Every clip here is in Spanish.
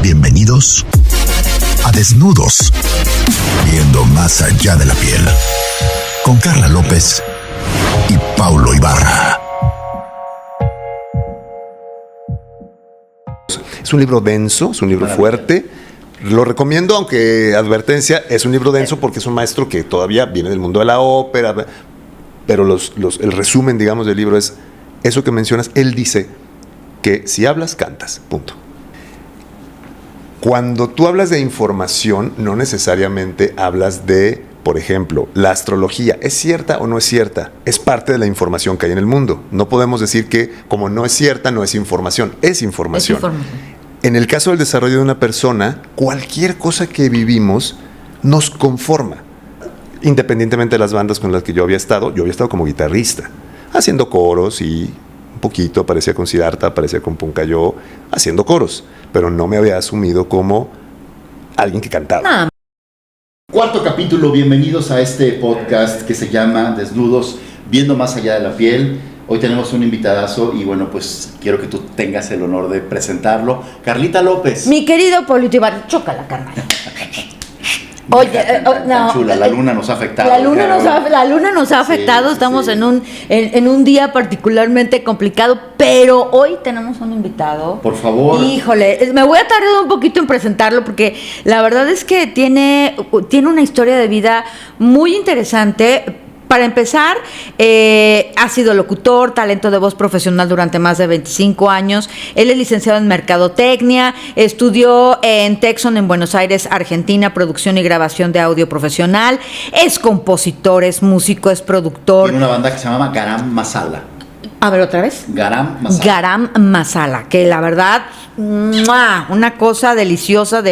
Bienvenidos a Desnudos, viendo más allá de la piel, con Carla López y Paulo Ibarra. Es un libro denso, es un libro fuerte. Lo recomiendo, aunque advertencia, es un libro denso porque es un maestro que todavía viene del mundo de la ópera, pero el resumen, digamos, del libro es eso que mencionas. Él dice que si hablas, cantas, punto. Cuando tú hablas de información, no necesariamente hablas de, por ejemplo, la astrología. ¿Es cierta o no es cierta? Es parte de la información que hay en el mundo. No podemos decir que como no es cierta, no es información. Es información. En el caso del desarrollo de una persona, cualquier cosa que vivimos nos conforma. Independientemente de las bandas con las que yo había estado como guitarrista, haciendo coros y un poquito, aparecía con Siddhartha, aparecía con Puncayo, haciendo coros, pero no me había asumido como alguien que cantaba. Cuarto capítulo, bienvenidos a este podcast que se llama Desnudos, viendo más allá de la piel. Hoy tenemos un invitadazo y bueno, pues quiero que tú tengas el honor de presentarlo. Carlita López. Mi querido Polito Ibarra, chócala, carnal. Oye, no, chula, la luna nos ha afectado. La luna nos ha afectado, sí, estamos sí. En un día particularmente complicado, pero hoy tenemos un invitado. Por favor. Híjole, me voy a tardar un poquito en presentarlo porque la verdad es que tiene una historia de vida muy interesante. Para empezar, ha sido locutor, talento de voz profesional durante más de 25 años. Él es licenciado en Mercadotecnia, estudió en Texon en Buenos Aires, Argentina, producción y grabación de audio profesional. Es compositor, es músico, es productor. Tiene una banda que se llama Garam Masala. A ver, ¿otra vez? Garam Masala. Garam Masala, que la verdad, una cosa deliciosa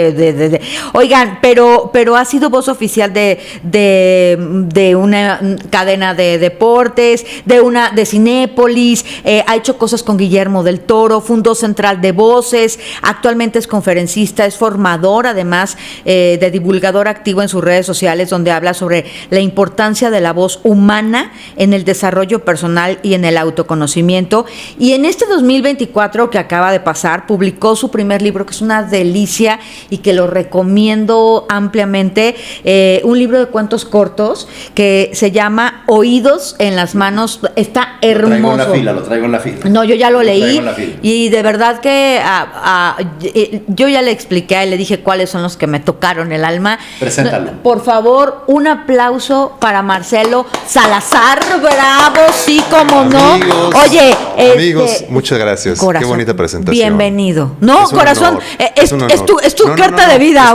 Oigan, pero ha sido voz oficial de una cadena de deportes, de Cinépolis, ha hecho cosas con Guillermo del Toro, fundó Central de Voces, actualmente es conferencista, es formador, además de divulgador activo en sus redes sociales, donde habla sobre la importancia de la voz humana en el desarrollo personal y en el autoconocimiento. Y en este 2024 que acaba de pasar, publicó su primer libro, que es una delicia y que lo recomiendo ampliamente, un libro de cuentos cortos que se llama Oídos en las manos. Está hermoso. Lo traigo en la fila. No, yo ya lo leí y de verdad que yo ya le expliqué a él, le dije cuáles son los que me tocaron el alma. Preséntalo. Por favor, un aplauso para Marcelo Salazar. Bravo, sí, como no. Oye, amigos, muchas gracias. Corazón, qué bonita presentación. Bienvenido. No, corazón, es tu carta de vida.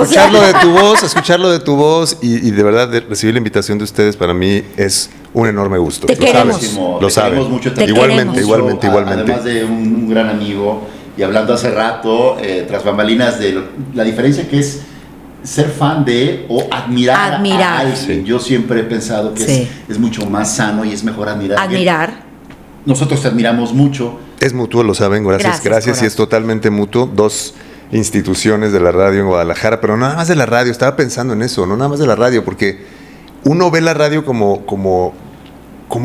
Escucharlo de tu voz y de verdad recibir la invitación de ustedes para mí es un enorme gusto. Te queremos. Lo sabes. Igualmente. Además de un gran amigo, y hablando hace rato, tras bambalinas, de la diferencia que es ser fan de o admirar. A alguien. Sí. Yo siempre he pensado que es mucho más sano y es mejor admirar. Nosotros te admiramos mucho. Es mutuo, lo saben, gracias y es totalmente mutuo. Dos instituciones de la radio en Guadalajara, pero no nada más de la radio, estaba pensando en eso, no nada más de la radio, porque uno ve la radio como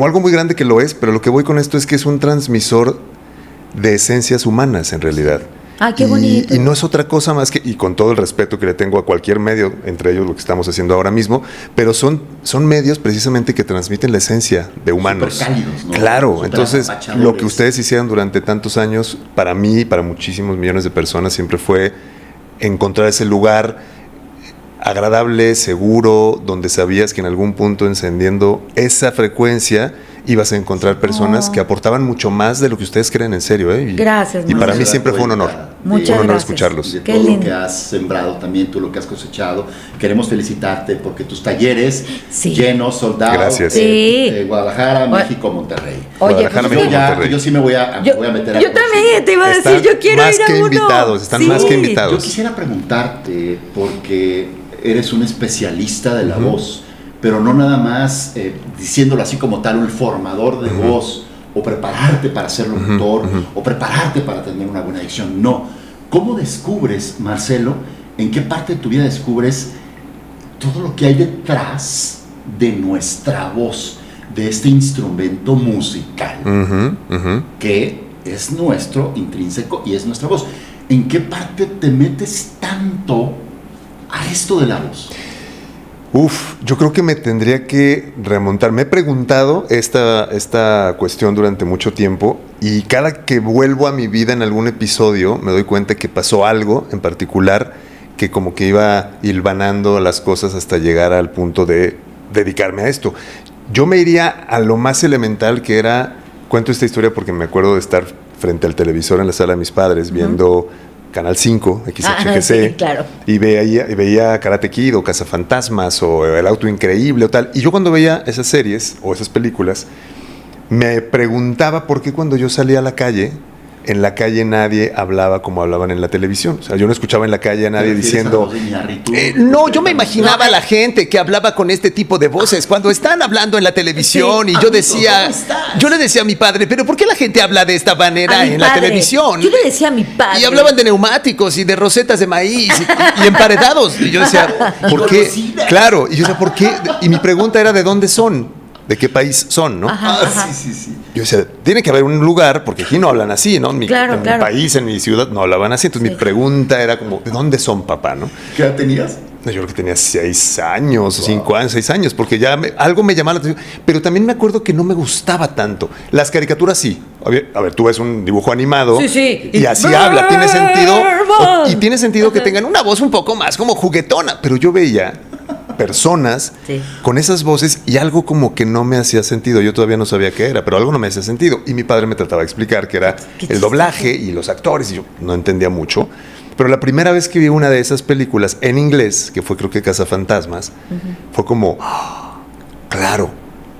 algo muy grande, que lo es, pero lo que voy con esto es que es un transmisor de esencias humanas en realidad. ¡Ay, qué bonito! Y no es otra cosa más que, y con todo el respeto que le tengo a cualquier medio, entre ellos lo que estamos haciendo ahora mismo, pero son medios precisamente que transmiten la esencia de humanos. Súper cálidos, ¿no? Claro, entonces lo que ustedes hicieron durante tantos años, para mí y para muchísimos millones de personas, siempre fue encontrar ese lugar agradable, seguro, donde sabías que en algún punto, encendiendo esa frecuencia, ibas a encontrar personas que aportaban mucho más de lo que ustedes creen, en serio. Gracias. Y para mí siempre fue un honor. Muchas gracias. Escucharlos. De todo lo que has sembrado también, tú lo que has cosechado. Queremos felicitarte porque tus talleres llenos, soldados. Gracias. Guadalajara, México, Monterrey. Oye, Guadalajara, México, Monterrey. Yo sí me voy a meter a... Yo también te iba a decir, yo quiero ir a uno. Están más que invitados. Yo quisiera preguntarte, porque eres un especialista de la voz, pero no nada más diciéndolo así como tal, un formador de voz, o prepararte para ser locutor, o prepararte para tener una buena dicción. No. ¿Cómo descubres, Marcelo, en qué parte de tu vida descubres todo lo que hay detrás de nuestra voz, de este instrumento musical, que es nuestro intrínseco y es nuestra voz? ¿En qué parte te metes tan tanto a esto de la voz? Yo creo que me tendría que remontar. Me he preguntado esta cuestión durante mucho tiempo y cada que vuelvo a mi vida en algún episodio me doy cuenta que pasó algo en particular que como que iba hilvanando las cosas hasta llegar al punto de dedicarme a esto. Yo me iría a lo más elemental que era, cuento esta historia porque me acuerdo de estar frente al televisor en la sala de mis padres viendo Canal 5, XHGC, sí, claro. y veía Karate Kid o Cazafantasmas o El Auto Increíble o tal. Y yo cuando veía esas series o esas películas, me preguntaba por qué cuando yo salía a la calle, en la calle nadie hablaba como hablaban en la televisión. O sea, yo no escuchaba en la calle a nadie diciendo... no, yo me imaginaba a la gente que hablaba con este tipo de voces cuando están hablando en la televisión y yo decía... Yo le decía a mi padre, pero ¿por qué la gente habla de esta manera en la televisión? Yo le decía a mi padre. Y hablaban de neumáticos y de rosetas de maíz y emparedados. Y yo decía, ¿por qué? Claro, y yo decía, ¿por qué? Y mi pregunta era, ¿de dónde son? ¿De qué país son, no? Sí. Yo decía, tiene que haber un lugar, porque aquí no hablan así, ¿no? En mi país, en mi ciudad, no hablaban así. Entonces mi pregunta era como, ¿de dónde son, papá, no? ¿Qué edad tenías? Yo creo que tenía 6 años, 5 años, 6 años, porque ya algo me llamaba la atención. Pero también me acuerdo que no me gustaba tanto. Las caricaturas sí. A ver, tú ves un dibujo animado y así habla. Tiene sentido. Y tiene sentido que tengan una voz un poco más como juguetona. Pero yo veía personas con esas voces y algo como que no me hacía sentido. Yo todavía no sabía qué era, pero algo no me hacía sentido. Y mi padre me trataba de explicar que era el doblaje y los actores, y yo no entendía mucho. Pero la primera vez que vi una de esas películas en inglés, que fue creo que Cazafantasmas, fue como, claro.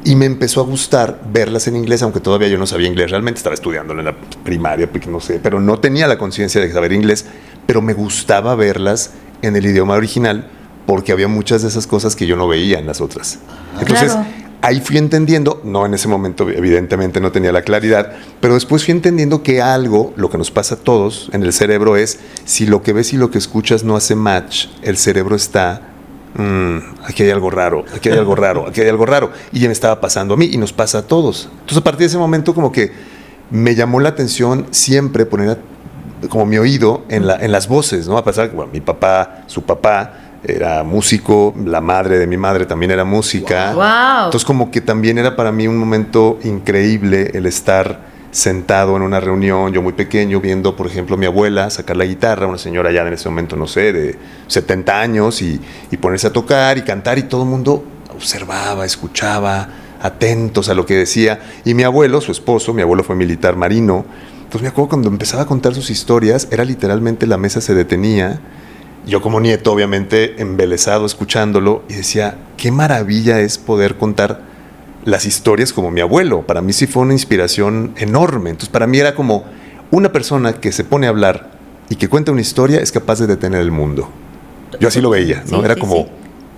Y me empezó a gustar verlas en inglés, aunque todavía yo no sabía inglés. Realmente estaba estudiándolo en la primaria, porque no sé, pero no tenía la conciencia de saber inglés. Pero me gustaba verlas en el idioma original, porque había muchas de esas cosas que yo no veía en las otras. Entonces, ahí fui entendiendo, no en ese momento evidentemente no tenía la claridad, pero después fui entendiendo que algo, lo que nos pasa a todos en el cerebro es, si lo que ves y lo que escuchas no hace match, el cerebro está, aquí hay algo raro, aquí hay algo raro, aquí hay algo raro. Y ya me estaba pasando a mí y nos pasa a todos. Entonces a partir de ese momento como que me llamó la atención siempre poner como mi oído en las voces, ¿no? A pesar que mi papá, su papá, era músico, la madre de mi madre también era música. Wow. Entonces como que también era para mí un momento increíble el estar sentado en una reunión, yo muy pequeño, viendo, por ejemplo, a mi abuela sacar la guitarra, una señora ya en ese momento, no sé, de 70 años, y ponerse a tocar y cantar, y todo el mundo observaba, escuchaba, atentos a lo que decía. Y mi abuelo, su esposo, mi abuelo fue militar marino, entonces me acuerdo cuando empezaba a contar sus historias, era literalmente la mesa se detenía, yo como nieto, obviamente, embelesado escuchándolo, y decía, qué maravilla es poder contar las historias como mi abuelo. Para mí sí fue una inspiración enorme. Entonces, para mí era como una persona que se pone a hablar y que cuenta una historia es capaz de detener el mundo. Yo así lo veía, ¿no? Era como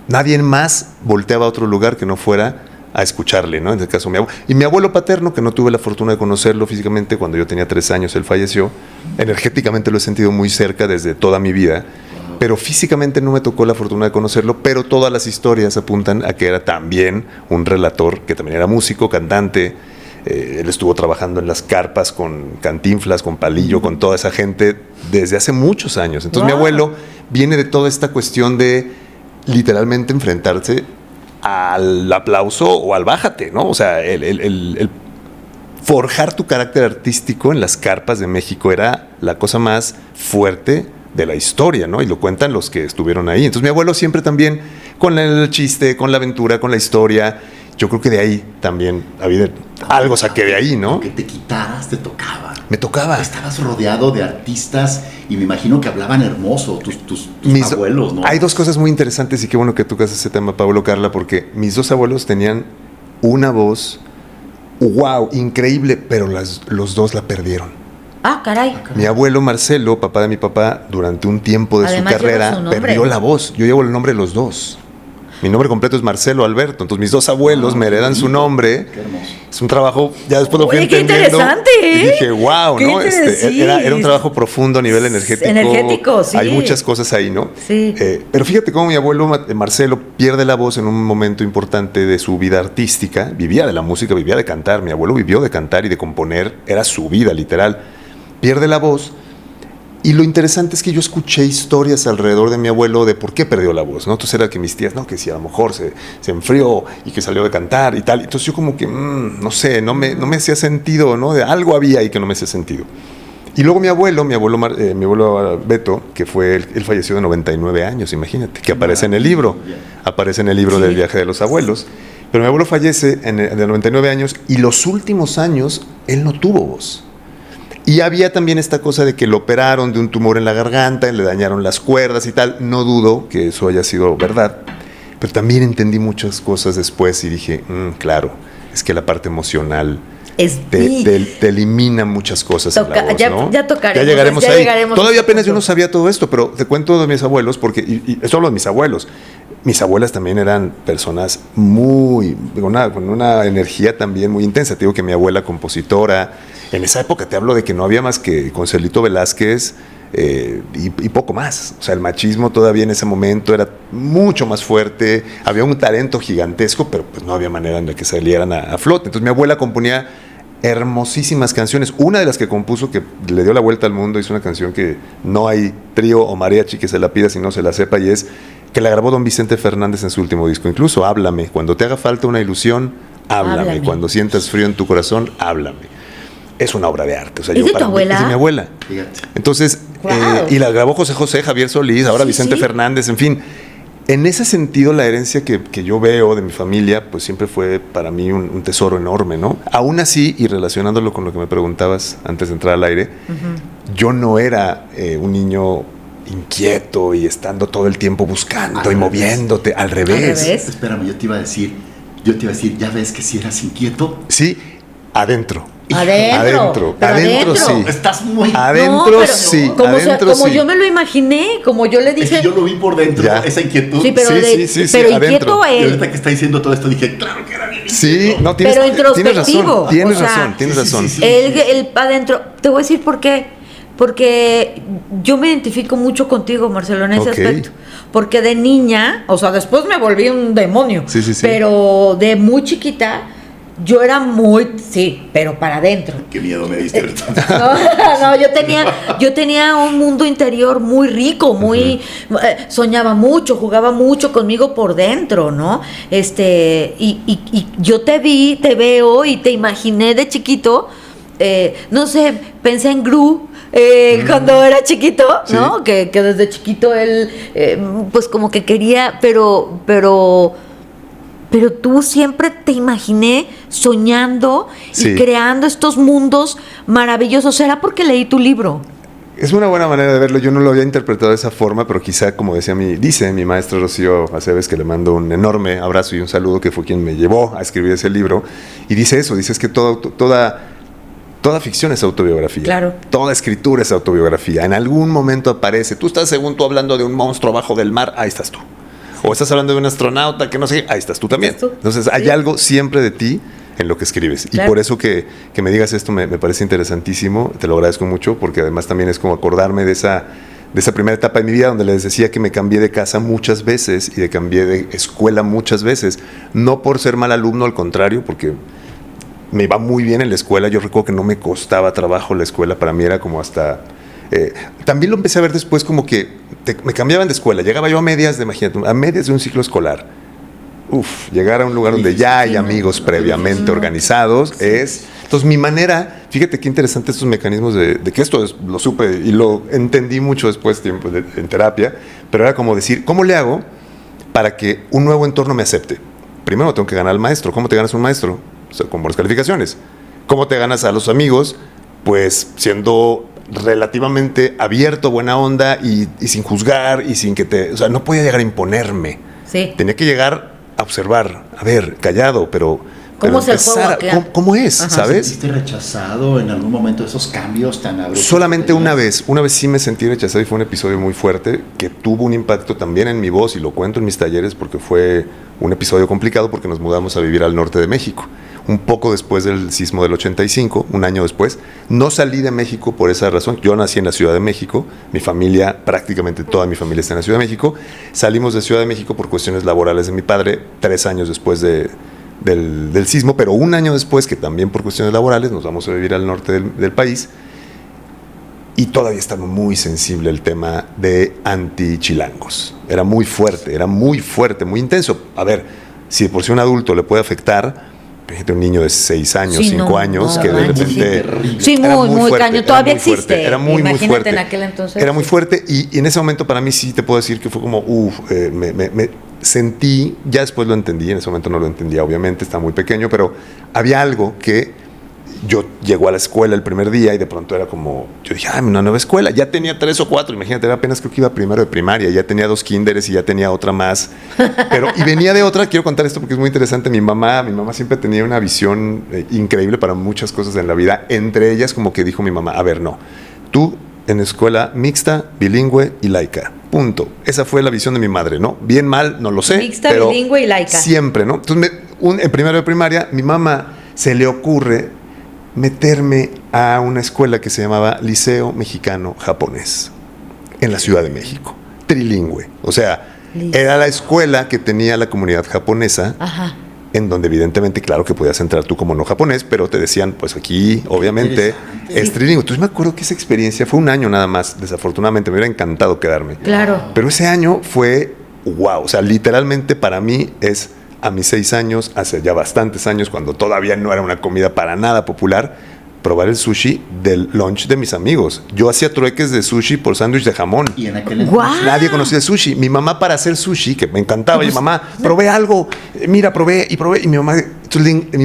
nadie más volteaba a otro lugar que no fuera a escucharle, ¿no? En este caso mi abuelo. Y mi abuelo paterno, que no tuve la fortuna de conocerlo físicamente, cuando yo tenía 3 años, él falleció. Energéticamente lo he sentido muy cerca desde toda mi vida. Pero físicamente no me tocó la fortuna de conocerlo, pero todas las historias apuntan a que era también un relator, que también era músico, cantante. Él estuvo trabajando en las carpas con Cantinflas, con Palillo, con toda esa gente desde hace muchos años. Entonces mi abuelo viene de toda esta cuestión de literalmente enfrentarse al aplauso o al bájate, ¿no? O sea, el forjar tu carácter artístico en las carpas de México era la cosa más fuerte de la historia, ¿no? Y lo cuentan los que estuvieron ahí. Entonces mi abuelo siempre también con el chiste, con la aventura, con la historia. Yo creo que de ahí también había algo saqué de ahí, ¿no? Que te quitaras, te tocaba. Me tocaba. Estabas rodeado de artistas y me imagino que hablaban hermoso tus abuelos, ¿no? Hay 2 cosas muy interesantes y qué bueno que tocas ese tema, Pablo, Carla, porque mis 2 abuelos tenían una voz, wow, increíble, pero los 2 la perdieron. Ah, caray. Mi abuelo Marcelo, papá de mi papá, durante un tiempo de Además, su carrera, perdió la voz. Yo llevo el nombre de los 2. Mi nombre completo es Marcelo Alberto. Entonces mis 2 abuelos me heredan su nombre. Qué hermoso. Es un trabajo, ya después lo fui entendiendo. ¡Qué interesante! Y dije, wow, ¿no? Era un trabajo profundo a nivel energético. Energético, sí. Hay muchas cosas ahí, ¿no? Sí. Pero fíjate cómo mi abuelo Marcelo pierde la voz en un momento importante de su vida artística. Vivía de la música, vivía de cantar. Mi abuelo vivió de cantar y de componer. Era su vida, literal. Pierde la voz Y lo interesante es que yo escuché historias alrededor de mi abuelo de por qué perdió la voz, ¿no? Entonces era que mis tías, no, que si a lo mejor se enfrió y que salió de cantar y tal. Entonces yo como que, no sé, no me hacía sentido, ¿no? De algo había ahí que no me hacía sentido. Y luego mi abuelo Beto, que él falleció de 99 años, imagínate, que aparece en el libro. Aparece en el libro del viaje de los abuelos. Pero mi abuelo fallece de 99 años y los últimos años él no tuvo voz. Y había también esta cosa de que lo operaron de un tumor en la garganta, le dañaron las cuerdas y tal. No dudo que eso haya sido verdad, pero también entendí muchas cosas después y dije, claro, es que la parte emocional te elimina muchas cosas en la voz, ¿no? Ya tocaremos. Ya llegaremos ahí. Llegaremos Todavía apenas yo no sabía todo esto, pero te cuento de mis abuelos, porque, y esto hablo de mis abuelos. Mis abuelas también eran personas con una energía también muy intensa. Te digo que mi abuela compositora, en esa época te hablo de que no había más que Consuelito Velázquez y poco más. O sea, el machismo todavía en ese momento era mucho más fuerte, había un talento gigantesco, pero pues no había manera en la que salieran a flote. Entonces mi abuela componía hermosísimas canciones. Una de las que compuso, que le dio la vuelta al mundo, hizo una canción que no hay trío o mariachi que se la pida si no se la sepa, y es que la grabó don Vicente Fernández en su último disco. Incluso Háblame, cuando te haga falta una ilusión, háblame. Cuando sientas frío en tu corazón, háblame. Es una obra de arte. O sea, ¿Es de tu abuela? Es de mi abuela. Fíjate. Entonces, Wow. Y la grabó José José, Javier Solís, ahora Sí, Vicente sí. Fernández, en fin. En ese sentido, la herencia que yo veo de mi familia, pues siempre fue para mí un tesoro enorme, ¿no? Aún así, y relacionándolo con lo que me preguntabas antes de entrar al aire, yo no era un niño inquieto y estando todo el tiempo buscando Al y revés. moviéndote. Al revés. revés. Espérame, yo te iba a decir, ¿ya ves que si eras inquieto? Sí, adentro. Adentro. Pero Adentro sí. Estás muy... Adentro No, pero sí. Como, Adentro como sí. yo me lo imaginé, como yo le Es dije. que yo lo vi por dentro, Ya. esa inquietud. Sí, pero, sí, pero adentro. inquieto Y él. ahorita que está diciendo todo esto, dije, claro que era bien Sí, inquieto. no, Pero tienes introspectivo. Tienes O sea, razón, tienes sí, razón. sí, sí. Él adentro. Te voy a decir por qué. Porque yo me identifico mucho contigo, Marcelo, en ese Ok. aspecto. Porque de niña, o sea, después me volví un demonio. Sí, sí, sí. Pero de muy chiquita, yo era sí, pero para adentro. Qué miedo me diste ahorita. No, yo tenía un mundo interior muy rico, soñaba mucho, jugaba mucho conmigo por dentro, ¿no? Y yo te veo y te imaginé de chiquito, no sé, pensé en Gru. Cuando era chiquito, ¿no? Sí. Que desde chiquito él, pues como que quería, pero tú siempre te imaginé soñando Sí. y creando estos mundos maravillosos. ¿Será porque leí tu libro? Es una buena manera de verlo. Yo no lo había interpretado de esa forma, pero quizá, como dice mi maestro Rocío Aceves, que le mando un enorme abrazo y un saludo, que fue quien me llevó a escribir ese libro, y dice eso, dice es que toda ficción es autobiografía. Claro. Toda escritura es autobiografía. En algún momento aparece, tú estás según tú hablando de un monstruo abajo del mar, ahí estás tú. O estás hablando de un astronauta que no sé, ahí estás tú también. ¿Estás tú? Entonces hay Sí. algo siempre de ti en lo que escribes. Claro. Y por eso que me digas esto me parece interesantísimo, te lo agradezco mucho, porque además también es como acordarme de esa primera etapa de mi vida donde les decía que me cambié de casa muchas veces y cambié de escuela muchas veces. No por ser mal alumno, al contrario, porque me iba muy bien en la escuela. Yo recuerdo que no me costaba trabajo la escuela, para mí era como hasta... también lo empecé a ver después como que me cambiaban de escuela, llegaba yo imagínate, a medias de un ciclo escolar. Llegar a un lugar donde ya hay amigos previamente organizados es... Entonces mi manera, fíjate qué interesante estos mecanismos de que esto lo supe y lo entendí mucho después en terapia, pero era como decir, ¿cómo le hago para que un nuevo entorno me acepte? Primero tengo que ganar al maestro. ¿Cómo te ganas un maestro? O sea, con buenas calificaciones. ¿Cómo te ganas a los amigos? Pues siendo relativamente abierto, buena onda y sin juzgar y sin que o sea, no podía llegar a imponerme. Sí. Tenía que llegar a observar, a ver, callado, pero ¿Cómo es el juego empezar acá? ¿Cómo es? Ajá. ¿Sabes? ¿Sentiste rechazado en algún momento de esos cambios tan abruptos? Solamente una vez sí me sentí rechazado y fue un episodio muy fuerte que tuvo un impacto también en mi voz y lo cuento en mis talleres porque fue un episodio complicado porque nos mudamos a vivir al norte de México. Un poco después del sismo del 85, un año después. No salí de México por esa razón. Yo nací en la Ciudad de México. Mi familia, prácticamente toda mi familia está en la Ciudad de México. Salimos de Ciudad de México por cuestiones laborales de mi padre 3 años después del sismo, pero un año después, que también por cuestiones laborales, nos vamos a vivir al norte del país. Y todavía estaba muy sensible el tema de anti-chilangos. Era muy fuerte, muy intenso. A ver, si de por sí un adulto le puede afectar, fíjate, un niño de 6 años, Sí, 5 no, años, no, que de manches, repente... Sí, era muy fuerte, cañón. era Todavía muy fuerte, existe. era muy Imagínate fuerte. en aquel entonces. Era muy fuerte y en ese momento para mí sí te puedo decir que fue como, me sentí, ya después lo entendí, en ese momento no lo entendía, obviamente, estaba muy pequeño, pero había algo que yo llego a la escuela el primer día y de pronto era como, yo dije, una nueva escuela, ya tenía 3 o 4, imagínate, era apenas creo que iba primero de primaria, ya tenía 2 kinderes y ya tenía otra más, pero y venía de otra, quiero contar esto porque es muy interesante, mi mamá siempre tenía una visión increíble para muchas cosas en la vida, entre ellas como que dijo mi mamá, a ver, no, tú en escuela mixta, bilingüe y laica, punto, esa fue la visión de mi madre, ¿no? Bien, mal, no lo sé, Mixta, pero bilingüe y laica. siempre, ¿no? Entonces, en primero de primaria, mi mamá se le ocurre meterme a una escuela que se llamaba Liceo Mexicano Japonés en la Ciudad de México, trilingüe. O sea, era la escuela que tenía la comunidad japonesa, Ajá. en donde evidentemente, claro que podías entrar tú como no japonés, pero te decían, pues aquí obviamente es trilingüe. Entonces me acuerdo que esa experiencia fue un año nada más, desafortunadamente, me hubiera encantado quedarme. Claro. Pero ese año fue wow, o sea, literalmente para mí es a mis 6 años, hace ya bastantes años, cuando todavía no era una comida para nada popular, probar el sushi del lunch de mis amigos. Yo hacía trueques de sushi por sándwich de jamón. Y en aquel ¡Guau! Nadie conocía el sushi. Mi mamá para hacer sushi, que me encantaba, y mamá, probé algo, mira, probé, y mi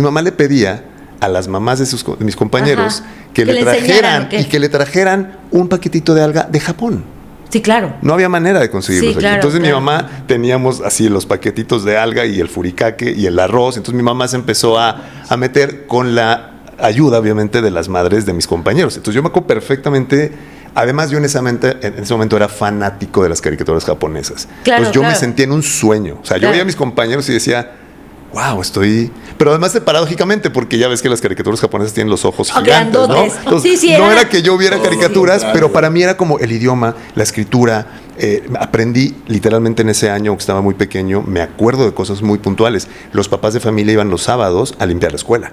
mamá le pedía a las mamás de mis compañeros que le trajeran enseñaran, que le trajeran un paquetito de alga de Japón. Sí, claro. No había manera de conseguirlos Sí, aquí. claro, Entonces claro. mi mamá teníamos así los paquetitos de alga y el furikake y el arroz. Entonces mi mamá se empezó a meter con la ayuda, obviamente, de las madres de mis compañeros. Entonces yo me acuerdo perfectamente. Además, yo en ese momento era fanático de las caricaturas japonesas. Claro, Entonces yo me claro. sentía en un sueño. O sea, yo Claro. veía a mis compañeros y decía, wow, estoy... Pero además paradójicamente, porque ya ves que las caricaturas japonesas tienen los ojos gigantes, ¿no? Grandotes. Entonces, Sí, no era- era que yo viera caricaturas, claro. pero para mí era como el idioma, la escritura. Aprendí literalmente en ese año, que estaba muy pequeño, me acuerdo de cosas muy puntuales. Los papás de familia iban los sábados a limpiar la escuela,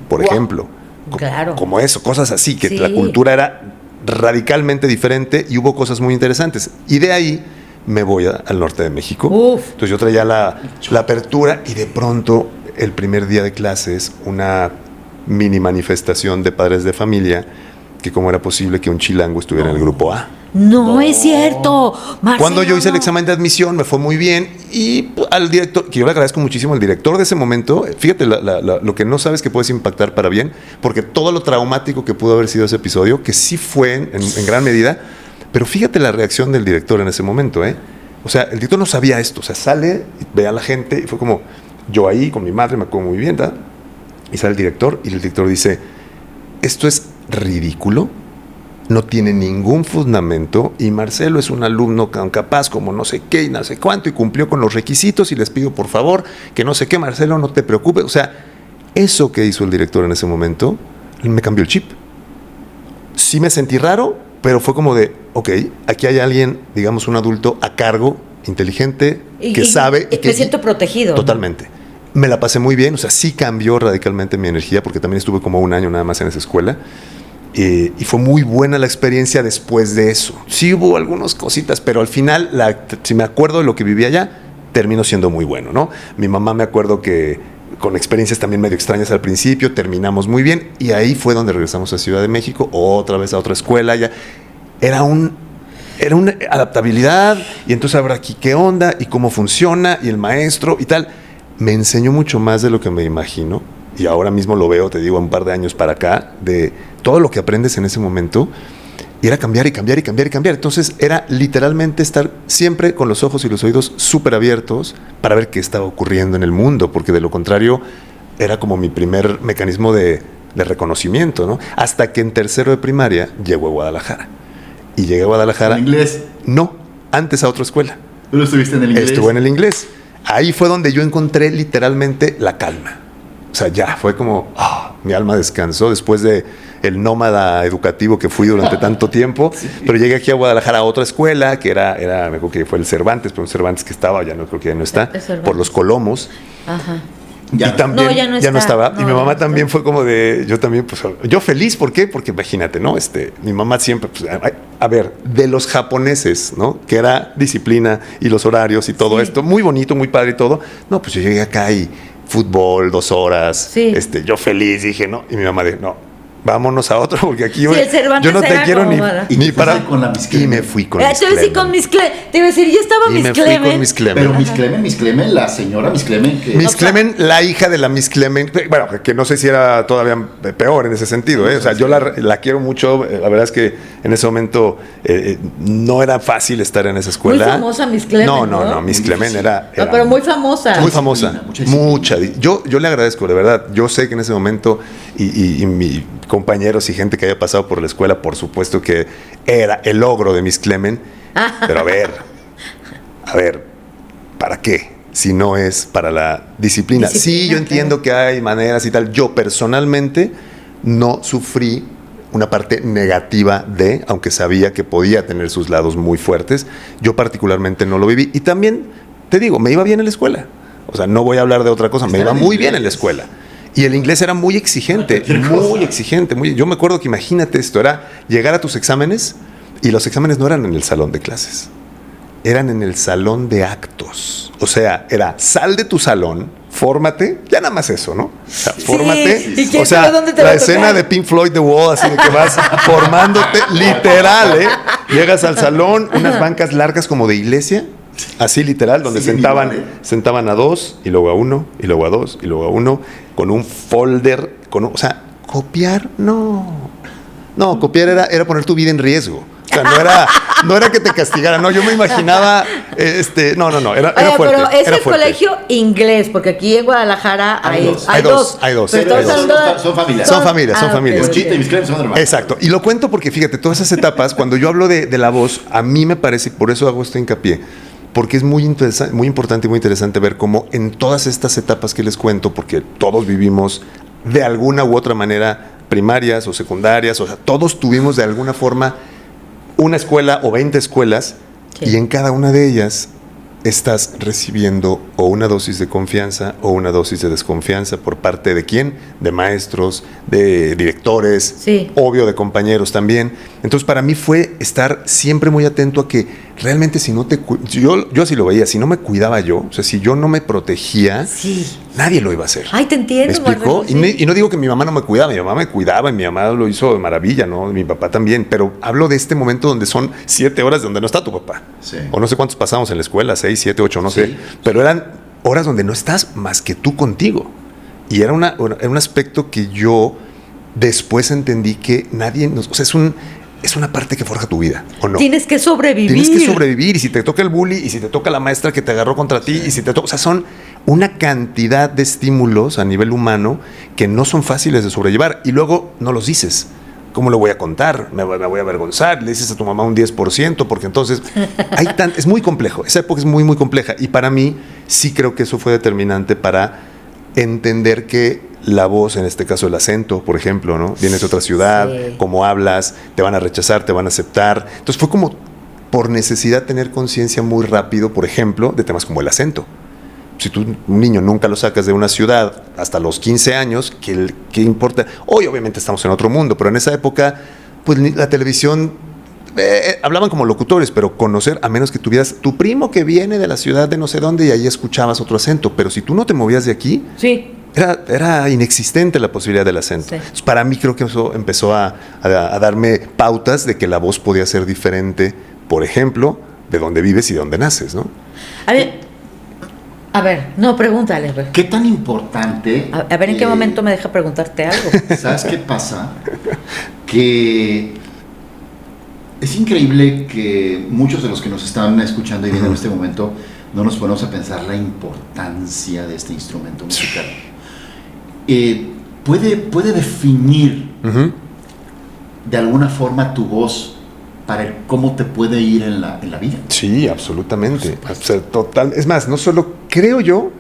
por ejemplo. Claro. Como eso, cosas así, que Sí. la cultura era radicalmente diferente y hubo cosas muy interesantes. Y de ahí me voy al norte de México. Uf. Entonces yo traía la apertura y de pronto el primer día de clases, una mini manifestación de padres de familia, que cómo era posible que un chilango estuviera en el grupo A. No es cierto. Marcelo, Cuando yo hice el no. examen de admisión me fue muy bien y al director, que yo le agradezco muchísimo al director de ese momento, fíjate lo que no sabes que puedes impactar para bien, porque todo lo traumático que pudo haber sido ese episodio, que sí fue en gran medida, pero fíjate la reacción del director en ese momento, ¿eh? O sea, el director no sabía esto, o sea, sale, ve a la gente y fue como, yo ahí con mi madre me acuerdo muy bien, ¿tá? Y sale el director y el director dice, esto es ridículo, no tiene ningún fundamento y Marcelo es un alumno capaz como no sé qué y no sé cuánto y cumplió con los requisitos y les pido por favor que no sé qué, Marcelo, no te preocupes. O sea, eso que hizo el director en ese momento me cambió el chip. Sí me sentí raro, pero fue como de, ok, aquí hay alguien, digamos un adulto a cargo, inteligente, que sabe. Y que me siento protegido. Totalmente. Me la pasé muy bien, o sea, sí cambió radicalmente mi energía porque también estuve como un año nada más en esa escuela. Y fue muy buena la experiencia después de eso. Sí hubo algunas cositas, pero al final, si me acuerdo de lo que vivía allá, terminó siendo muy bueno, ¿no? Mi mamá me acuerdo que con experiencias también medio extrañas al principio, terminamos muy bien y ahí fue donde regresamos a Ciudad de México, otra vez a otra escuela. Ya era una adaptabilidad y entonces ahora aquí qué onda y cómo funciona y el maestro y tal. Me enseñó mucho más de lo que me imagino. Y ahora mismo lo veo, te digo, un par de años para acá, de todo lo que aprendes en ese momento, y era cambiar y cambiar y cambiar y cambiar. Entonces era literalmente estar siempre con los ojos y los oídos súper abiertos para ver qué estaba ocurriendo en el mundo, porque de lo contrario era como mi primer mecanismo de reconocimiento, ¿no? Hasta que en tercero de primaria llego a Guadalajara. Y llegué a Guadalajara... ¿En inglés? No, antes a otra escuela. ¿Tú lo estuviste en el inglés? Estuve en el inglés. Ahí fue donde yo encontré literalmente la calma. O sea, ya fue como, mi alma descansó después de el nómada educativo que fui durante tanto tiempo. Sí. Pero llegué aquí a Guadalajara a otra escuela, que era me acuerdo que fue el Cervantes, pero un Cervantes que estaba, ya no creo que ya no está, por los Colomos. Ajá. Ya y también no, ya no ya no está. estaba. No, y mi ya mamá no también está. fue como de, yo también, pues, yo feliz, ¿por qué? Porque imagínate, ¿no? Mi mamá siempre, pues, a ver, de los japoneses, ¿no? Que era disciplina y los horarios y todo Sí. esto, muy bonito, muy padre y todo. No, pues yo llegué acá y fútbol, 2 horas, Sí. yo feliz, dije, no. Y mi mamá dijo, no, vámonos a otro, porque aquí Sí, el Cervantes yo no te era quiero como ni, para- Y ni te para. fuiste con la Miss Y Clemen. me fui con Te Miss iba a decir con Clemen. Miss Clemen. Te iba a decir, yo estaba Y Miss me fui Clemen. con Miss Clemen. Pero Miss Clemen, la señora Miss Clemen que... Miss Clemen, la hija de la Miss Clemen, bueno, que no sé si era todavía peor en ese sentido, ¿eh? O sea, yo la quiero mucho, la verdad es que en ese momento no era fácil estar en esa escuela. Muy famosa Miss Clemen, No, ¿no? Miss Muy Clemen difícil. era No, pero muy famosa. muy famosa, Mucha disciplina. yo le agradezco, de verdad. Yo sé que en ese momento y mis compañeros y gente que haya pasado por la escuela, por supuesto que era el logro de Miss Clemen. Pero a ver, ¿para qué? Si no es para la disciplina. Sí, Disciplina, yo entiendo que hay maneras y tal. Yo personalmente no sufrí una parte negativa de, aunque sabía que podía tener sus lados muy fuertes, yo particularmente no lo viví. Y también, te digo, me iba bien en la escuela. O sea, no voy a hablar de otra cosa, me Estaba iba en muy inglés. bien en la escuela. Y el inglés era muy exigente, Cualquier cosa. muy exigente. Yo me acuerdo que imagínate esto, era llegar a tus exámenes y los exámenes no eran en el salón de clases, eran en el salón de actos. O sea, era sal de tu salón, fórmate, ya nada más eso, ¿no? O sea, fórmate. ¿Y quién O sea, sabe dónde te la va a escena tocar? de Pink Floyd The Wall, así de que vas formándote, literal, ¿eh? Llegas al salón, unas bancas largas como de iglesia, así literal, donde Sí, sentaban, igual, ¿eh? sentaban a 2, y luego a 1, y luego a 2, y luego a 1, con un folder, o sea, copiar, no. No, copiar era poner tu vida en riesgo. O sea, no era que te castigaran, no, yo me imaginaba, no, era Oye, fuerte. pero es era el fuerte. colegio inglés, porque aquí en Guadalajara Hay dos. Hay dos. Pero Hay estamos dos. hablando de- Son familias. Son familias, son ok, familias. ok. Conchita y Miss Clemen son hermanos. Exacto. Y lo cuento porque, fíjate, todas esas etapas, cuando yo hablo de la voz, a mí me parece, por eso hago este hincapié, porque es muy importante y muy interesante ver cómo en todas estas etapas que les cuento, porque todos vivimos de alguna u otra manera primarias o secundarias, o sea, todos tuvimos de alguna forma una escuela o 20 escuelas, Sí. y en cada una de ellas estás recibiendo o una dosis de confianza o una dosis de desconfianza por parte de quién, de maestros, de directores, Sí. obvio de compañeros también. Entonces para mí fue estar siempre muy atento a que realmente si no te yo así lo veía, si no me cuidaba yo, o sea, si yo no me protegía, Sí. nadie lo iba a hacer. Ay, te entiendo, ¿Me explico? Marcelo, sí. Y no digo que mi mamá no me cuidaba, mi mamá me cuidaba y mi mamá lo hizo de maravilla, ¿no? Mi papá también, pero hablo de este momento donde son 7 horas donde no está tu papá. Sí. O no sé cuántos pasamos en la escuela, 6, 7, 8, no Sí. sé, pero eran horas donde no estás más que tú contigo. Y era un aspecto que yo después entendí que nadie o sea, es una parte que forja tu vida, ¿o no? Tienes que sobrevivir. Tienes que sobrevivir, y si te toca el bully, y si te toca la maestra que te agarró contra ti, y si te toca, o sea, son una cantidad de estímulos a nivel humano que no son fáciles de sobrellevar, y luego no los dices. ¿Cómo lo voy a contar? Me voy a avergonzar. Le dices a tu mamá un 10%, porque entonces es muy complejo. Esa época es muy, muy compleja, y para mí sí creo que eso fue determinante para entender que la voz, en este caso el acento, por ejemplo, ¿no? Vienes de otra ciudad, Sí. cómo hablas, te van a rechazar, te van a aceptar. Entonces fue como por necesidad tener conciencia muy rápido, por ejemplo, de temas como el acento. Si tú, un niño, nunca lo sacas de una ciudad hasta los 15 años, ¿qué importa? Hoy obviamente estamos en otro mundo, pero en esa época, pues la televisión, hablaban como locutores, pero conocer, a menos que tuvieras tu primo que viene de la ciudad de no sé dónde y ahí escuchabas otro acento, pero si tú no te movías de aquí, Sí. era inexistente la posibilidad del acento. Sí. Entonces, para mí creo que eso empezó a darme pautas de que la voz podía ser diferente, por ejemplo, de dónde vives y de dónde naces, ¿no? A ver, no, pregúntale. Güey. ¿Qué tan importante? A ver en qué momento me deja preguntarte algo. ¿Sabes qué pasa? Que es increíble que muchos de los que nos están escuchando y viendo en este momento no nos ponemos a pensar la importancia de este instrumento musical. Puede definir Ujú. de alguna forma tu voz para cómo te puede ir en la vida. Sí, absolutamente. O sea, total. Es más, no solo creo yo,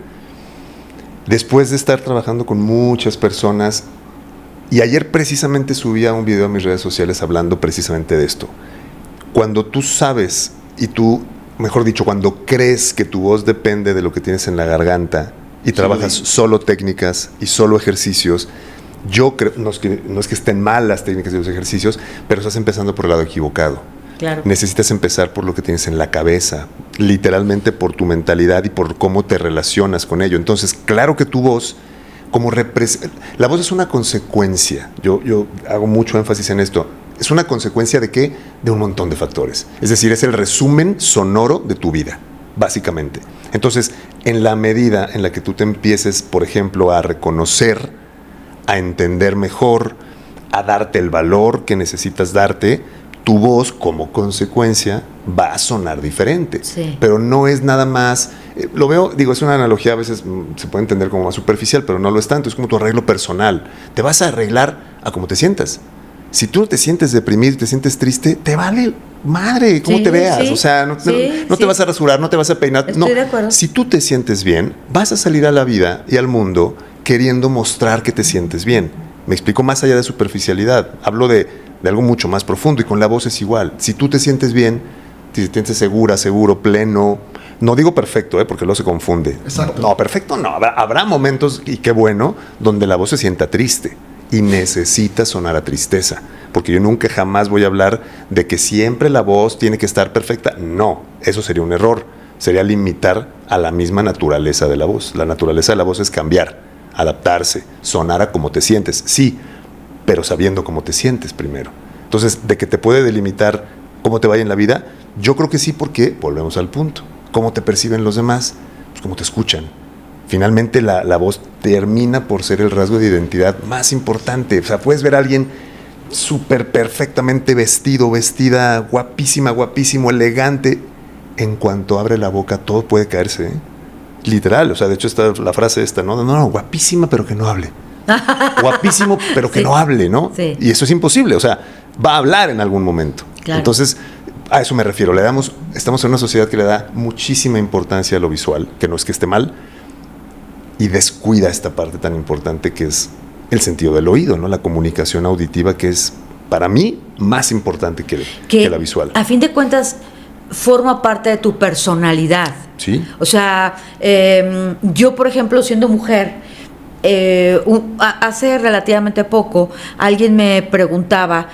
después de estar trabajando con muchas personas, y ayer precisamente subía un video a mis redes sociales hablando precisamente de esto. Cuando tú sabes y tú, mejor dicho, cuando crees que tu voz depende de lo que tienes en la garganta y trabajas solo técnicas y solo ejercicios, yo creo, no es que estén mal las técnicas y los ejercicios, pero estás empezando por el lado equivocado. Claro. Necesitas empezar por lo que tienes en la cabeza, literalmente por tu mentalidad y por cómo te relacionas con ello. Entonces, claro que tu voz, la voz es una consecuencia. Yo hago mucho énfasis en esto. Es una consecuencia ¿de qué? De un montón de factores. Es decir, es el resumen sonoro de tu vida, básicamente. Entonces, en la medida en la que tú te empieces, por ejemplo, a reconocer, a entender mejor, a darte el valor que necesitas darte, tu voz, como consecuencia, va a sonar diferente. Sí. Pero no es nada más... lo veo, digo, es una analogía, a veces se puede entender como más superficial, pero no lo es tanto. Es como tu arreglo personal. Te vas a arreglar a cómo te sientas. Si tú te sientes deprimido, te sientes triste, te vale madre cómo te veas. O sea, no te vas a rasurar, no te vas a peinar. Estoy de acuerdo. Si tú te sientes bien, vas a salir a la vida y al mundo queriendo mostrar que te sientes bien. Me explico, más allá de superficialidad. Hablo de algo mucho más profundo, y con la voz es igual. Si tú te sientes bien, te sientes segura, seguro, pleno, no digo perfecto, porque luego se confunde. Exacto. No, perfecto no. Habrá momentos, y qué bueno, donde la voz se sienta triste y necesita sonar a tristeza, porque yo nunca jamás voy a hablar de que siempre la voz tiene que estar perfecta. No, eso sería un error. Sería limitar a la misma naturaleza de la voz. La naturaleza de la voz es cambiar, adaptarse, sonar a cómo te sientes. Sí, pero sabiendo cómo te sientes primero. Entonces, ¿de que te puede delimitar cómo te vaya en la vida? Yo creo que sí, porque volvemos al punto. ¿Cómo te perciben los demás? Pues cómo te escuchan. Finalmente, la voz termina por ser el rasgo de identidad más importante. O sea, puedes ver a alguien súper perfectamente vestido, vestida, guapísima, guapísimo, elegante. En cuanto abre la boca, todo puede caerse, ¿eh? Literal. O sea, de hecho, está la frase esta, ¿no? No, guapísima, pero que no hable. Guapísimo, pero que no hable, ¿no? Sí. Y eso es imposible, o sea, va a hablar en algún momento. Claro. Entonces, a eso me refiero. Estamos en una sociedad que le da muchísima importancia a lo visual, que no es que esté mal, y descuida esta parte tan importante que es el sentido del oído, ¿no? La comunicación auditiva, que es, para mí, más importante que la visual. A fin de cuentas, forma parte de tu personalidad. Sí. O sea, yo, por ejemplo, siendo mujer, hace relativamente poco alguien me preguntaba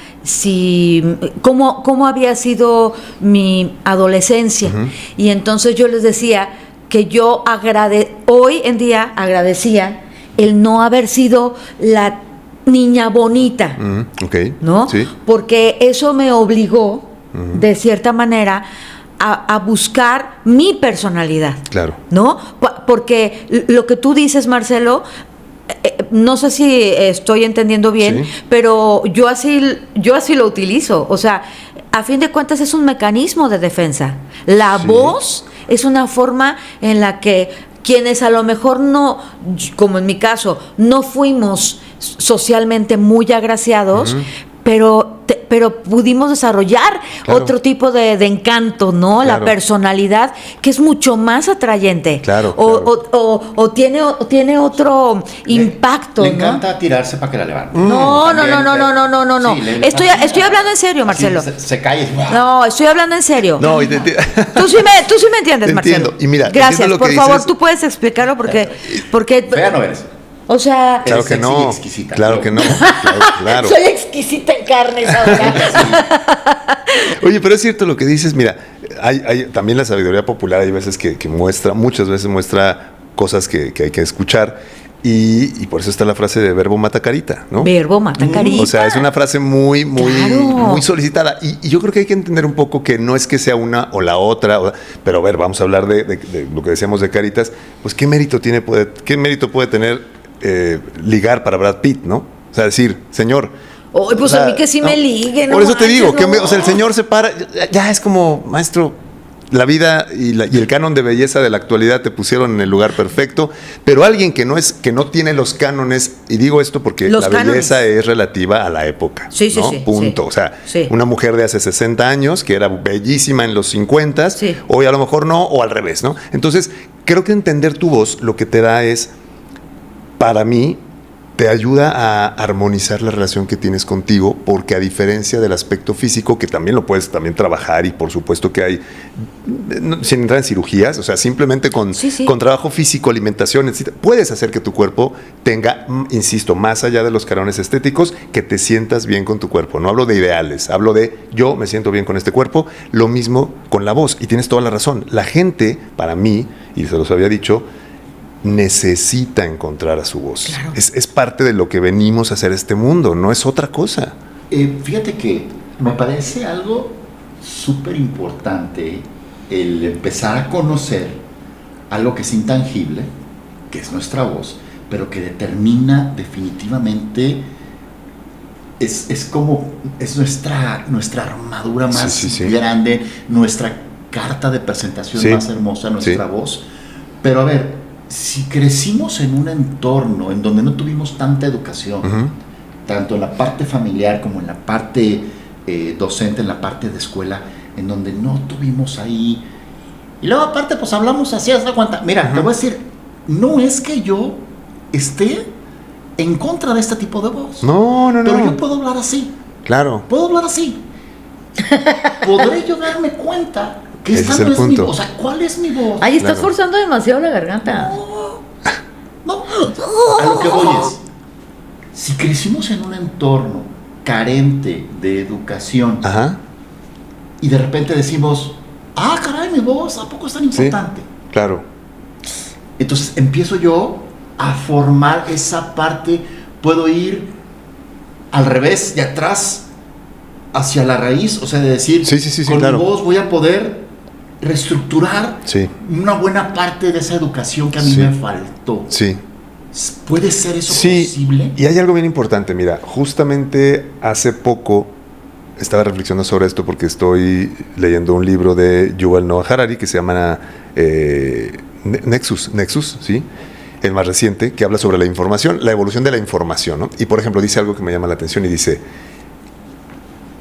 cómo había sido mi adolescencia. Uh-huh. Y entonces yo les decía que yo hoy en día agradecía el no haber sido la niña bonita. Okay. ¿No? Sí. Porque eso me obligó, de cierta manera, a buscar mi personalidad. Claro. ¿No? Porque lo que tú dices, Marcelo, no sé si estoy entendiendo bien, sí, pero yo así lo utilizo. O sea, a fin de cuentas es un mecanismo de defensa. La voz es una forma en la que quienes a lo mejor no, como en mi caso, no fuimos socialmente muy agraciados, pero pudimos desarrollar otro tipo de encanto, ¿no? Claro. La personalidad, que es mucho más atrayente. Claro. O tiene otro impacto, le encanta tirarse para que la levanten. No. Sí, estoy hablando en serio, Marcelo. Se cae. No, estoy hablando en serio. No, tú sí me entiendes, Marcelo. Y mira, gracias. Por favor, tú puedes explicarlo porque fea no eres. O sea, claro que no, exquisita, claro que no, claro. Soy exquisita en carnes ahora. Oye, pero es cierto lo que dices. Mira, hay también la sabiduría popular, hay veces que muchas veces muestra cosas que hay que escuchar, y por eso está la frase de verbo mata carita, ¿no? Verbo mata carita. O sea, es una frase muy muy solicitada, y yo creo que hay que entender un poco que no es que sea una o la otra, pero a ver, vamos a hablar de lo que decíamos de caritas. Pues qué mérito puede tener ligar para Brad Pitt, ¿no? O sea, decir, señor, pues o sea, a mí que sí me ligue, ¿no? Por eso te digo, o sea, el señor se para, ya es como, maestro, la vida y el canon de belleza de la actualidad te pusieron en el lugar perfecto, pero alguien que no tiene los cánones, y digo esto porque la belleza es relativa a la época, sí, ¿no? Sí, punto. Sí. O sea, una mujer de hace 60 años que era bellísima en los 50, hoy a lo mejor no, o al revés, ¿no? Entonces, creo que entender tu voz lo que te da es, para mí, te ayuda a armonizar la relación que tienes contigo, porque a diferencia del aspecto físico, que también lo puedes también trabajar, y por supuesto que hay, sin entrar en cirugías, o sea, simplemente con trabajo físico, alimentación, etc., puedes hacer que tu cuerpo tenga, insisto, más allá de los cánones estéticos, que te sientas bien con tu cuerpo. No hablo de ideales, hablo de yo me siento bien con este cuerpo. Lo mismo con la voz, y tienes toda la razón. La gente, para mí, y se los había dicho, necesita encontrar a su voz. Claro. Es parte de lo que venimos a hacer este mundo, no es otra cosa. Fíjate que me parece algo súper importante el empezar a conocer algo que es intangible, que es nuestra voz, pero que determina definitivamente, es nuestra armadura más grande, nuestra carta de presentación más hermosa, nuestra voz. Pero a ver, si crecimos en un entorno en donde no tuvimos tanta educación, tanto en la parte familiar como en la parte docente, en la parte de escuela, en donde no tuvimos ahí, y luego aparte pues hablamos así, hasta cuenta. Mira, te voy a decir, no es que yo esté en contra de este tipo de voz. No. Pero yo puedo hablar así. Claro. Puedo hablar así. ¿Podré yo darme cuenta que ese esta es el no es punto. mi voz? O sea, ¿cuál es mi voz? Ahí estás forzando demasiado la garganta. No. A lo que voy es, si crecimos en un entorno carente de educación, y de repente decimos, caray, mi voz, ¿a poco es tan importante? Sí, claro. Entonces empiezo yo a formar esa parte. Puedo ir al revés, de atrás hacia la raíz, o sea, de decir, con mi voz voy a poder reestructurar una buena parte de esa educación que a mí me faltó. Sí. ¿Puede ser eso posible? Y hay algo bien importante, mira, justamente hace poco estaba reflexionando sobre esto porque estoy leyendo un libro de Yuval Noah Harari que se llama Nexus, ¿sí? El más reciente, que habla sobre la información, la evolución de la información, ¿no? Y por ejemplo dice algo que me llama la atención y dice: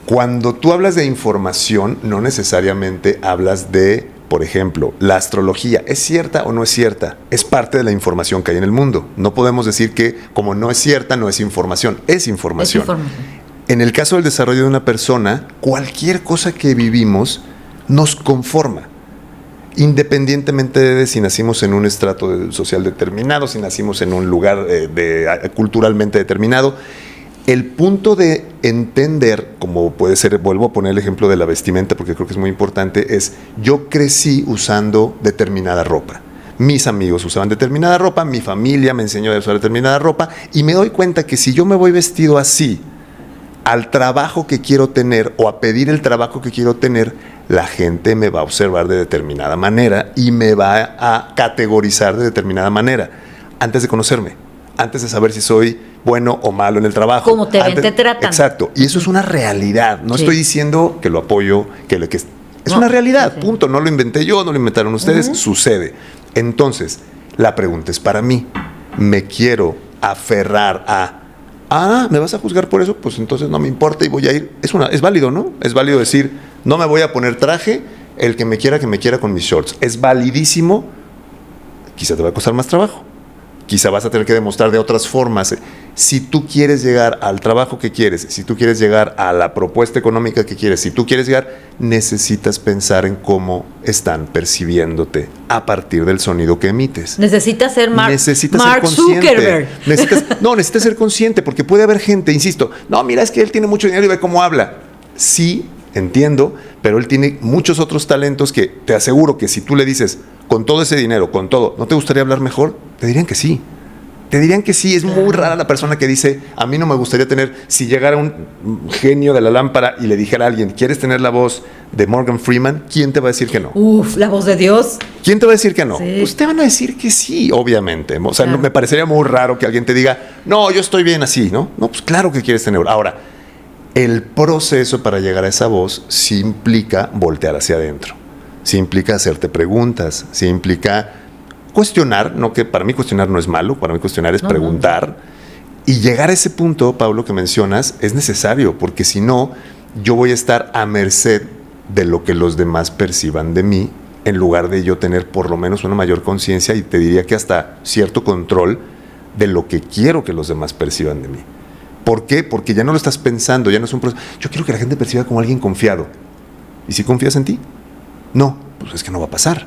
cuando tú hablas de información, no necesariamente hablas de, por ejemplo, la astrología. ¿Es cierta o no es cierta? Es parte de la información que hay en el mundo. No podemos decir que como no es cierta, no es información. Es información. En el caso del desarrollo de una persona, cualquier cosa que vivimos nos conforma. Independientemente de si nacimos en un estrato social determinado, si nacimos en un lugar culturalmente determinado. El punto de entender, como puede ser, vuelvo a poner el ejemplo de la vestimenta porque creo que es muy importante, es yo crecí usando determinada ropa. Mis amigos usaban determinada ropa, mi familia me enseñó a usar determinada ropa, y me doy cuenta que si yo me voy vestido así al trabajo que quiero tener o a pedir el trabajo que quiero tener, la gente me va a observar de determinada manera y me va a categorizar de determinada manera antes de conocerme, antes de saber si soy bueno o malo en el trabajo. Como te ven, te tratan. Exacto. Y eso es una realidad. No estoy diciendo que lo apoyo, es una realidad, punto. No lo inventé yo, no lo inventaron ustedes, sucede. Entonces, la pregunta es para mí. ¿Me quiero aferrar a ¿me vas a juzgar por eso? Pues entonces no me importa y voy a ir. Es válido, ¿no? Es válido decir, no me voy a poner traje, el que me quiera con mis shorts. Es validísimo. Quizá te va a costar más trabajo. Quizá vas a tener que demostrar de otras formas. Si tú quieres llegar al trabajo que quieres, si tú quieres llegar a la propuesta económica que quieres, si tú quieres llegar, necesitas pensar en cómo están percibiéndote a partir del sonido que emites. Necesitas ser Mark Zuckerberg. Necesitas ser consciente, porque puede haber gente, insisto, no, mira, es que él tiene mucho dinero y ve cómo habla. Sí, entiendo, pero él tiene muchos otros talentos que te aseguro que si tú le dices, con todo ese dinero, con todo, ¿no te gustaría hablar mejor? Te dirían que sí. Es muy rara la persona que dice, a mí no me gustaría tener, si llegara un genio de la lámpara y le dijera a alguien, ¿quieres tener la voz de Morgan Freeman? ¿Quién te va a decir que no? La voz de Dios. ¿Quién te va a decir que no? Sí. Pues te van a decir que sí, obviamente. O sea, no, me parecería muy raro que alguien te diga, no, yo estoy bien así, ¿no? No, pues claro que quieres tener. Ahora, el proceso para llegar a esa voz sí implica voltear hacia adentro. Sí implica hacerte preguntas, sí implica cuestionar, no, que para mí cuestionar no es malo, para mí cuestionar es preguntar. Y llegar a ese punto, Pablo, que mencionas, es necesario, porque si no, yo voy a estar a merced de lo que los demás perciban de mí, en lugar de yo tener por lo menos una mayor conciencia, y te diría que hasta cierto control de lo que quiero que los demás perciban de mí. ¿Por qué? Porque ya no lo estás pensando, ya no es un proceso. Yo quiero que la gente perciba como alguien confiado. ¿Y si confías en ti? No, pues es que no va a pasar.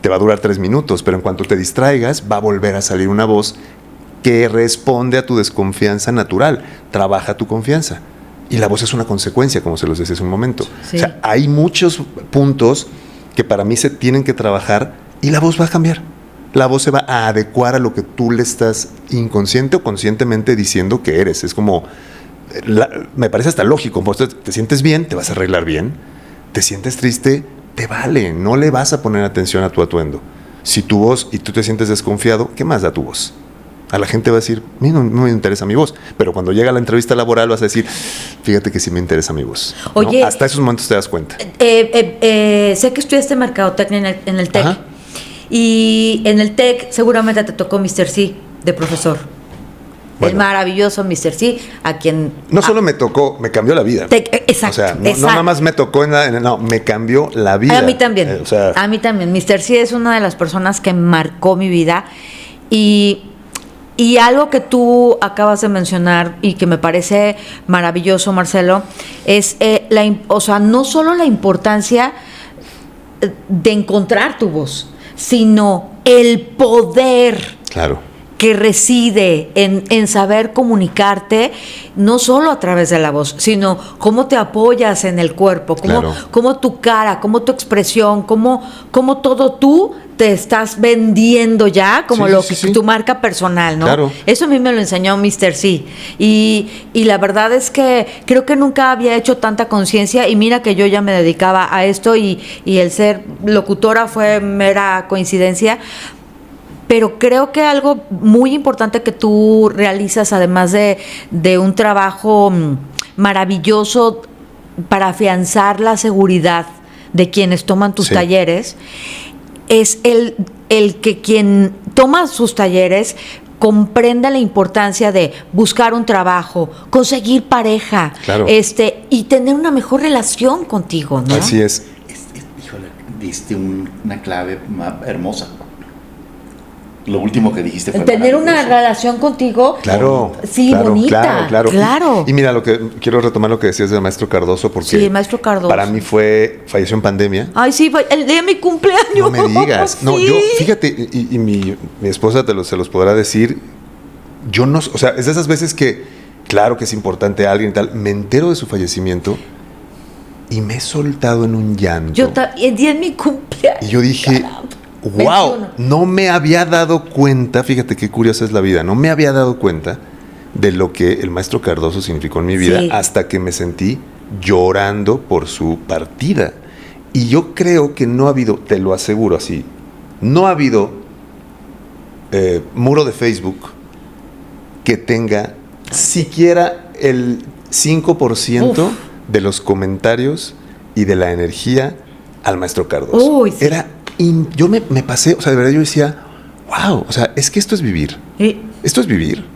Te va a durar 3 minutos, pero en cuanto te distraigas, va a volver a salir una voz que responde a tu desconfianza natural. Trabaja tu confianza. Y la voz es una consecuencia, como se los decía hace un momento. Sí. O sea, hay muchos puntos que para mí se tienen que trabajar y la voz va a cambiar. La voz se va a adecuar a lo que tú le estás inconsciente o conscientemente diciendo que eres. Es como, me parece hasta lógico. Pues te sientes bien, te vas a arreglar bien. Te sientes triste, te vale. No le vas a poner atención a tu atuendo. Si tu voz y tú te sientes desconfiado, ¿qué más da tu voz? A la gente va a decir, a mí no me interesa mi voz. Pero cuando llega la entrevista laboral vas a decir, fíjate que sí me interesa mi voz. Oye, ¿no? Hasta esos momentos te das cuenta. Sé que estudiaste mercadotecnia en el TEC. Ajá. Y en el TEC seguramente te tocó Mr. C de profesor. Bueno. El maravilloso Mr. C, a quien... No solo me tocó, me cambió la vida. Exacto. O sea, no nada más me tocó no, me cambió la vida. A mí también. O sea, a mí también. Mr. C es una de las personas que marcó mi vida. Y algo que tú acabas de mencionar y que me parece maravilloso, Marcelo, es no solo la importancia de encontrar tu voz, sino el poder claro. que reside en saber comunicarte, no solo a través de la voz, sino cómo te apoyas en el cuerpo, cómo tu cara, cómo tu expresión, cómo todo tú te estás vendiendo ya como tu marca personal, ¿no? Claro. Eso a mí me lo enseñó Mr. C. Y la verdad es que creo que nunca había hecho tanta conciencia, y mira que yo ya me dedicaba a esto y el ser locutora fue mera coincidencia. Pero creo que algo muy importante que tú realizas, además de un trabajo maravilloso para afianzar la seguridad de quienes toman tus talleres, es el que quien toma sus talleres comprenda la importancia de buscar un trabajo, conseguir pareja, claro. Y tener una mejor relación contigo, ¿no? Así es. Híjole, diste una clave hermosa. Lo último que dijiste fue tener una relación contigo. Claro. Sí, claro, bonita. Claro. Y mira, quiero retomar lo que decías del maestro Cardoso, porque sí, el maestro Cardoso. Para mí falleció en pandemia. Ay, sí, el día de mi cumpleaños. No me digas. Sí. No, yo, fíjate, y mi esposa se los podrá decir, yo no, o sea, es de esas veces que, claro que es importante a alguien y tal, me entero de su fallecimiento y me he soltado en un llanto. El día de mi cumpleaños. Y yo dije, wow, no me había dado cuenta, fíjate qué curiosa es la vida, no me había dado cuenta de lo que el maestro Cardoso significó en mi vida hasta que me sentí llorando por su partida. Y yo creo que no ha habido, te lo aseguro así, no ha habido muro de Facebook que tenga siquiera el 5% de los comentarios y de la energía al maestro Cardoso. Uy, sí. Yo me pasé, o sea, de verdad yo decía, wow, o sea, es que esto es vivir. Esto es vivir.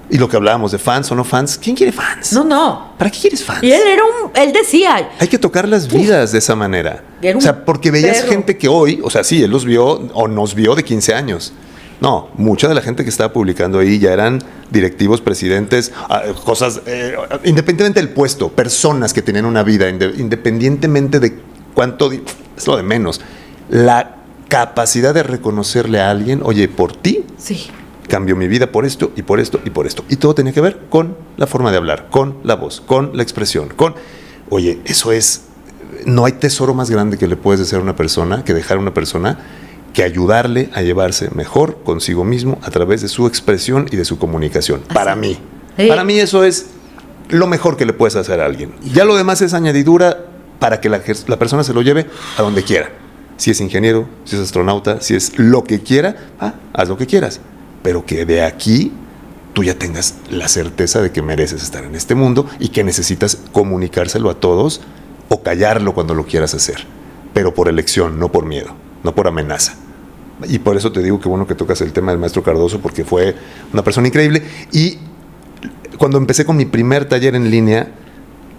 Y lo que hablábamos de fans o no fans, ¿quién quiere fans? No. ¿Para qué quieres fans? Y él decía, hay que tocar las vidas de esa manera. O sea, porque veías gente que hoy, o sea, sí, él los vio o nos vio de 15 años. No, mucha de la gente que estaba publicando ahí ya eran directivos, presidentes, cosas, independientemente del puesto, personas que tenían una vida, independientemente de cuánto, es lo de menos. La capacidad de reconocerle a alguien, oye, por ti, cambió mi vida por esto y por esto y por esto. Y todo tenía que ver con la forma de hablar, con la voz, con la expresión, oye, eso es, no hay tesoro más grande que le puedes dejar a una persona, que ayudarle a llevarse mejor consigo mismo a través de su expresión y de su comunicación. Para mí. Para mí eso es lo mejor que le puedes hacer a alguien. Ya lo demás es añadidura para que la persona se lo lleve a donde quiera. Si es ingeniero, si es astronauta, si es lo que quiera, haz lo que quieras. Pero que de aquí tú ya tengas la certeza de que mereces estar en este mundo y que necesitas comunicárselo a todos o callarlo cuando lo quieras hacer. Pero por elección, no por miedo, no por amenaza. Y por eso te digo que bueno que tocas el tema del maestro Cardoso, porque fue una persona increíble. Y cuando empecé con mi primer taller en línea,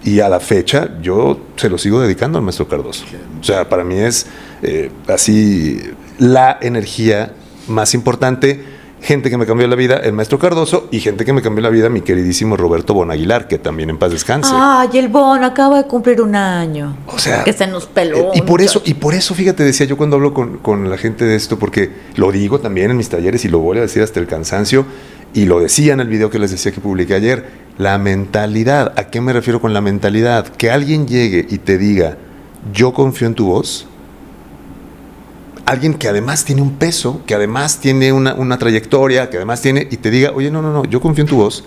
y a la fecha, yo se lo sigo dedicando al maestro Cardoso. O sea, para mí es así la energía más importante. gente que me cambió la vida, el maestro Cardoso, y gente que me cambió la vida, mi queridísimo Roberto Bonaguilar, que también en paz descanse. Ay, el Bon acaba de cumplir un año. O sea, que se nos peló. y por eso, fíjate, decía yo cuando hablo con la gente de esto, porque lo digo también en mis talleres y lo voy a decir hasta el cansancio, y lo decía en el video que les decía que publiqué ayer, la mentalidad. ¿A qué me refiero con la mentalidad? Que alguien llegue y te diga, yo confío en tu voz. Alguien que además tiene un peso, que además tiene una trayectoria, que además tiene, y te diga, oye, no, yo confío en tu voz.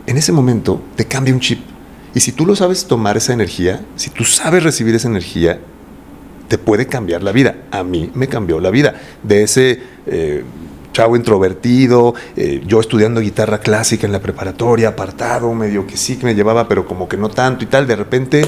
En ese momento te cambia un chip. Y si tú lo sabes tomar esa energía, si tú sabes recibir esa energía, te puede cambiar la vida. A mí me cambió la vida. De ese chavo introvertido, yo estudiando guitarra clásica en la preparatoria, apartado, medio que sí que me llevaba, pero como que no tanto y tal, de repente,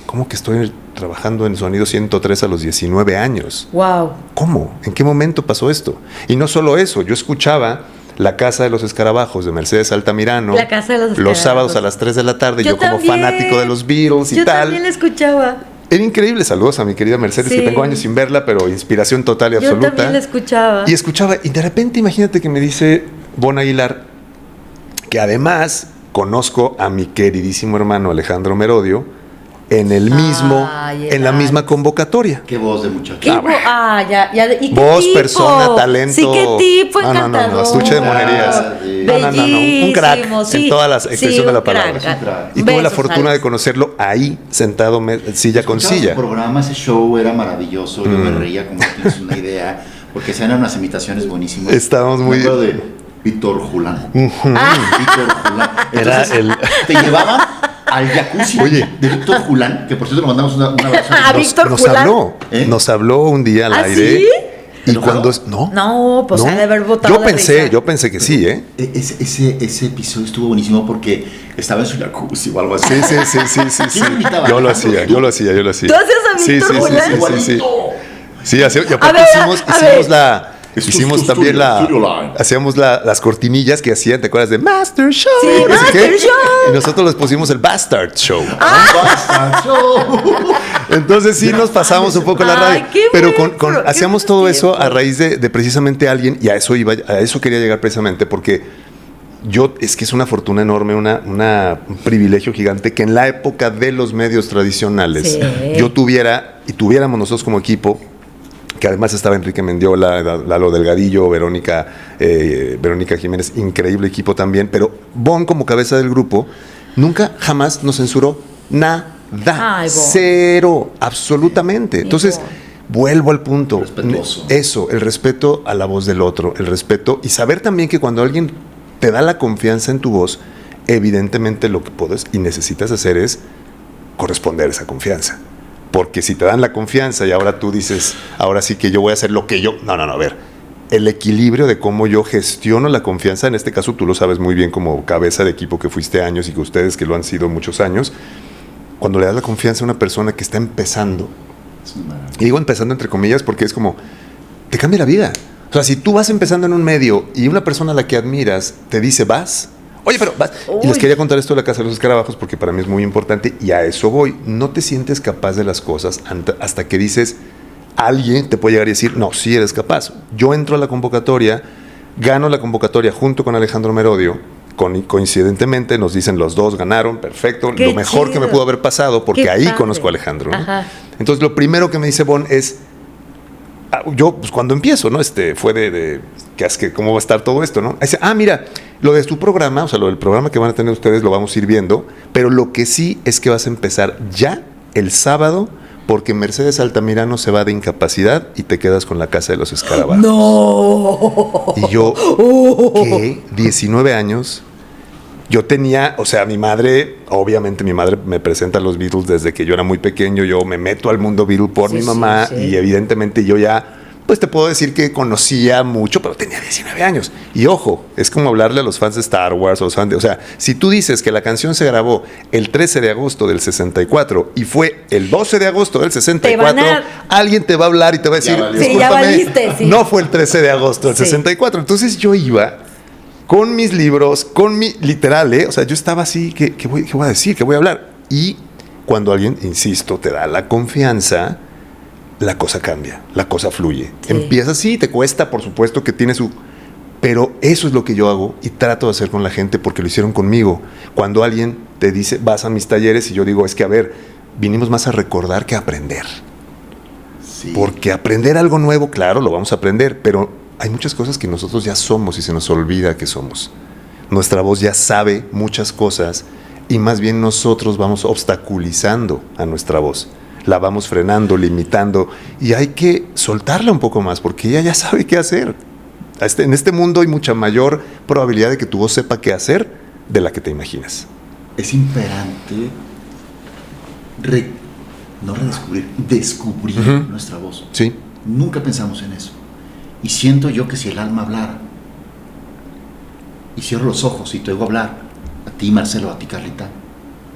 ¿cómo que estoy trabajando en Sonido 103 a los 19 años? Wow. ¿Cómo? ¿En qué momento pasó esto? Y no solo eso, yo escuchaba La Casa de los Escarabajos de Mercedes Altamirano La Casa de los los Escarabajos. sábados a las 3 de la tarde, yo como también. fanático de los Beatles y Yo tal. también la escuchaba. Era increíble. Saludos a mi querida Mercedes, Sí. que tengo años sin verla, pero inspiración total y Yo absoluta. también la escuchaba. Y escuchaba, y de repente imagínate que me dice Bon Aguilar, que además conozco a mi queridísimo hermano Alejandro Merodio en el mismo, Ay, el en la misma Alex. convocatoria. Qué voz de muchacho. ¿Qué ya. ¿Y qué Voz, tipo? persona, talento. Sí, qué tipo, No, encantador. estuche de monerías. No, un crack Bellísimo, en todas las expresiones de la palabra. Es un crack. Y tuve la Besos, fortuna Alex. de conocerlo ahí, sentado silla con Escuchaba silla. Su programa, ese show era maravilloso. Yo me reía como no tienes una idea, porque se eran unas imitaciones buenísimas. Estábamos Me muy- acuerdo de Víctor Julán. Víctor Julán. Era Entonces, te llevaban al jacuzzi Oye. de Víctor Julán, que por cierto le mandamos un abrazo. A Víctor Julán. Nos habló un día al ¿Ah, aire. sí? Y ¿Pero cuando fueron? No, pues ha de haber votado Yo de pensé, risa. yo pensé que sí, ¿eh? Ese episodio estuvo buenísimo porque estaba en su jacuzzi o algo así. Sí. ¿Quién imitaba? Yo lo hacía. ¿Tú hacías a Sí, Víctor Julán? Sí. Sí, y aparte A ver, hicimos también hacíamos las cortinillas que hacían, ¿te acuerdas de Master Show? Sí, No sé Master qué. Show. Y nosotros les pusimos el Bastard Show. Basta, show. Entonces sí nos pasamos un poco la Ay, radio, qué pero buen qué hacíamos buen todo eso tiempo. a raíz de precisamente alguien, y a eso quería llegar precisamente, porque es que es una fortuna enorme, un privilegio gigante que en la época de los medios tradicionales Sí. yo tuviéramos nosotros como equipo, que además estaba Enrique Mendiola, Lalo Delgadillo, Verónica Jiménez, increíble equipo también, pero Bon como cabeza del grupo nunca jamás nos censuró nada. Ay, Bon. Cero, absolutamente. Entonces, Bon. vuelvo al punto. Respetuoso. Eso, el respeto a la voz del otro, el respeto y saber también que cuando alguien te da la confianza en tu voz, evidentemente lo que puedes y necesitas hacer es corresponder a esa confianza. Porque si te dan la confianza y ahora tú dices, ahora sí que yo voy a hacer lo que yo... No, a ver. El equilibrio de cómo yo gestiono la confianza, en este caso tú lo sabes muy bien como cabeza de equipo que fuiste años y que ustedes que lo han sido muchos años, cuando le das la confianza a una persona que está empezando, Es una maravilla. y digo empezando entre comillas porque es como, te cambia la vida. O sea, si tú vas empezando en un medio y una persona a la que admiras te dice, vas, oye, pero vas. Y les Uy. quería contar esto de La Casa de los Escarabajos porque para mí es muy importante y a eso voy. No te sientes capaz de las cosas hasta que dices, alguien te puede llegar y decir, no, sí eres capaz. Yo entro a la convocatoria, gano la convocatoria junto con Alejandro Merodio. Coincidentemente nos dicen los dos ganaron, perfecto, Qué lo mejor que me chido. pudo haber pasado porque Qué ahí padre. conozco a Alejandro, ¿no? Ajá. Entonces lo primero que me dice Bon es, yo pues cuando empiezo, ¿no? Fue de cómo va a estar todo esto, ¿no? Dice, mira, lo de tu programa, o sea, lo del programa que van a tener ustedes lo vamos a ir viendo, pero lo que sí es que vas a empezar ya el sábado porque Mercedes Altamirano se va de incapacidad y te quedas con La Casa de los Escarabajos. No. Y yo, ¿qué? 19 años. Yo tenía, o sea, obviamente mi madre me presenta a los Beatles desde que yo era muy pequeño. Yo me meto al mundo Beatle por Sí, mi sí, mamá sí. y evidentemente yo ya, pues te puedo decir que conocía mucho, pero tenía 19 años. Y ojo, es como hablarle a los fans de Star Wars, o sea, si tú dices que la canción se grabó el 13 de agosto del 64 y fue el 12 de agosto del 64, alguien te va a hablar y te va a decir, Ya valió. Sí, ya discúlpame, valiste, sí. no fue el 13 de agosto del Sí. 64. Entonces yo iba con mis libros, literal, o sea, yo estaba así, ¿qué voy a decir? ¿Qué voy a hablar? Y cuando alguien, insisto, te da la confianza, la cosa cambia, la cosa fluye. Sí. Empieza así, te cuesta, por supuesto que tiene su... Pero eso es lo que yo hago y trato de hacer con la gente porque lo hicieron conmigo. Cuando alguien te dice, vas a mis talleres, y yo digo, es que a ver, vinimos más a recordar que a aprender. Sí. Porque aprender algo nuevo, claro, lo vamos a aprender, pero hay muchas cosas que nosotros ya somos y se nos olvida que somos. Nuestra voz ya sabe muchas cosas y más bien nosotros vamos obstaculizando a nuestra voz. La vamos frenando, limitando, y hay que soltarla un poco más porque ella ya sabe qué hacer. En este mundo hay mucha mayor probabilidad de que tu voz sepa qué hacer de la que te imaginas. Es imperante no redescubrir, descubrir nuestra voz. Sí. Nunca pensamos en eso. Y siento yo que si el alma hablara, y cierro los ojos y te oigo hablar, a ti Marcelo, a ti Carlita,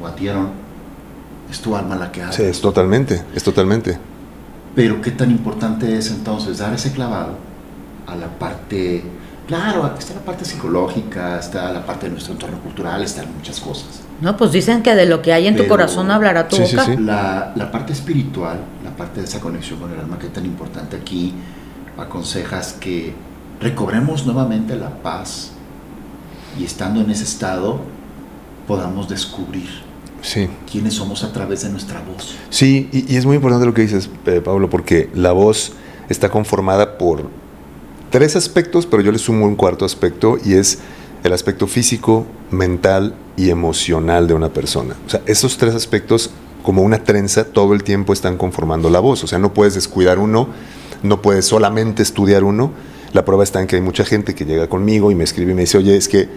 o a ti Aaron, es tu alma la que habla. Sí, es totalmente. Pero qué tan importante es entonces dar ese clavado a la parte, claro, está la parte psicológica, está la parte de nuestro entorno cultural, están muchas cosas. No, pues dicen que de lo que hay en tu Pero corazón hablará tu boca. sí. La parte espiritual, la parte de esa conexión con el alma que es tan importante aquí, aconsejas que recobremos nuevamente la paz y estando en ese estado podamos descubrir Sí. quiénes somos a través de nuestra voz. Sí, y es muy importante lo que dices, Pablo, porque la voz está conformada por 3 aspectos, pero yo le sumo un cuarto aspecto, y es el aspecto físico, mental y emocional de una persona. O sea, esos 3 aspectos, como una trenza, todo el tiempo están conformando la voz. O sea, no puedes descuidar uno, no puedes solamente estudiar uno. La prueba está en que hay mucha gente que llega conmigo y me escribe y me dice, oye, es que,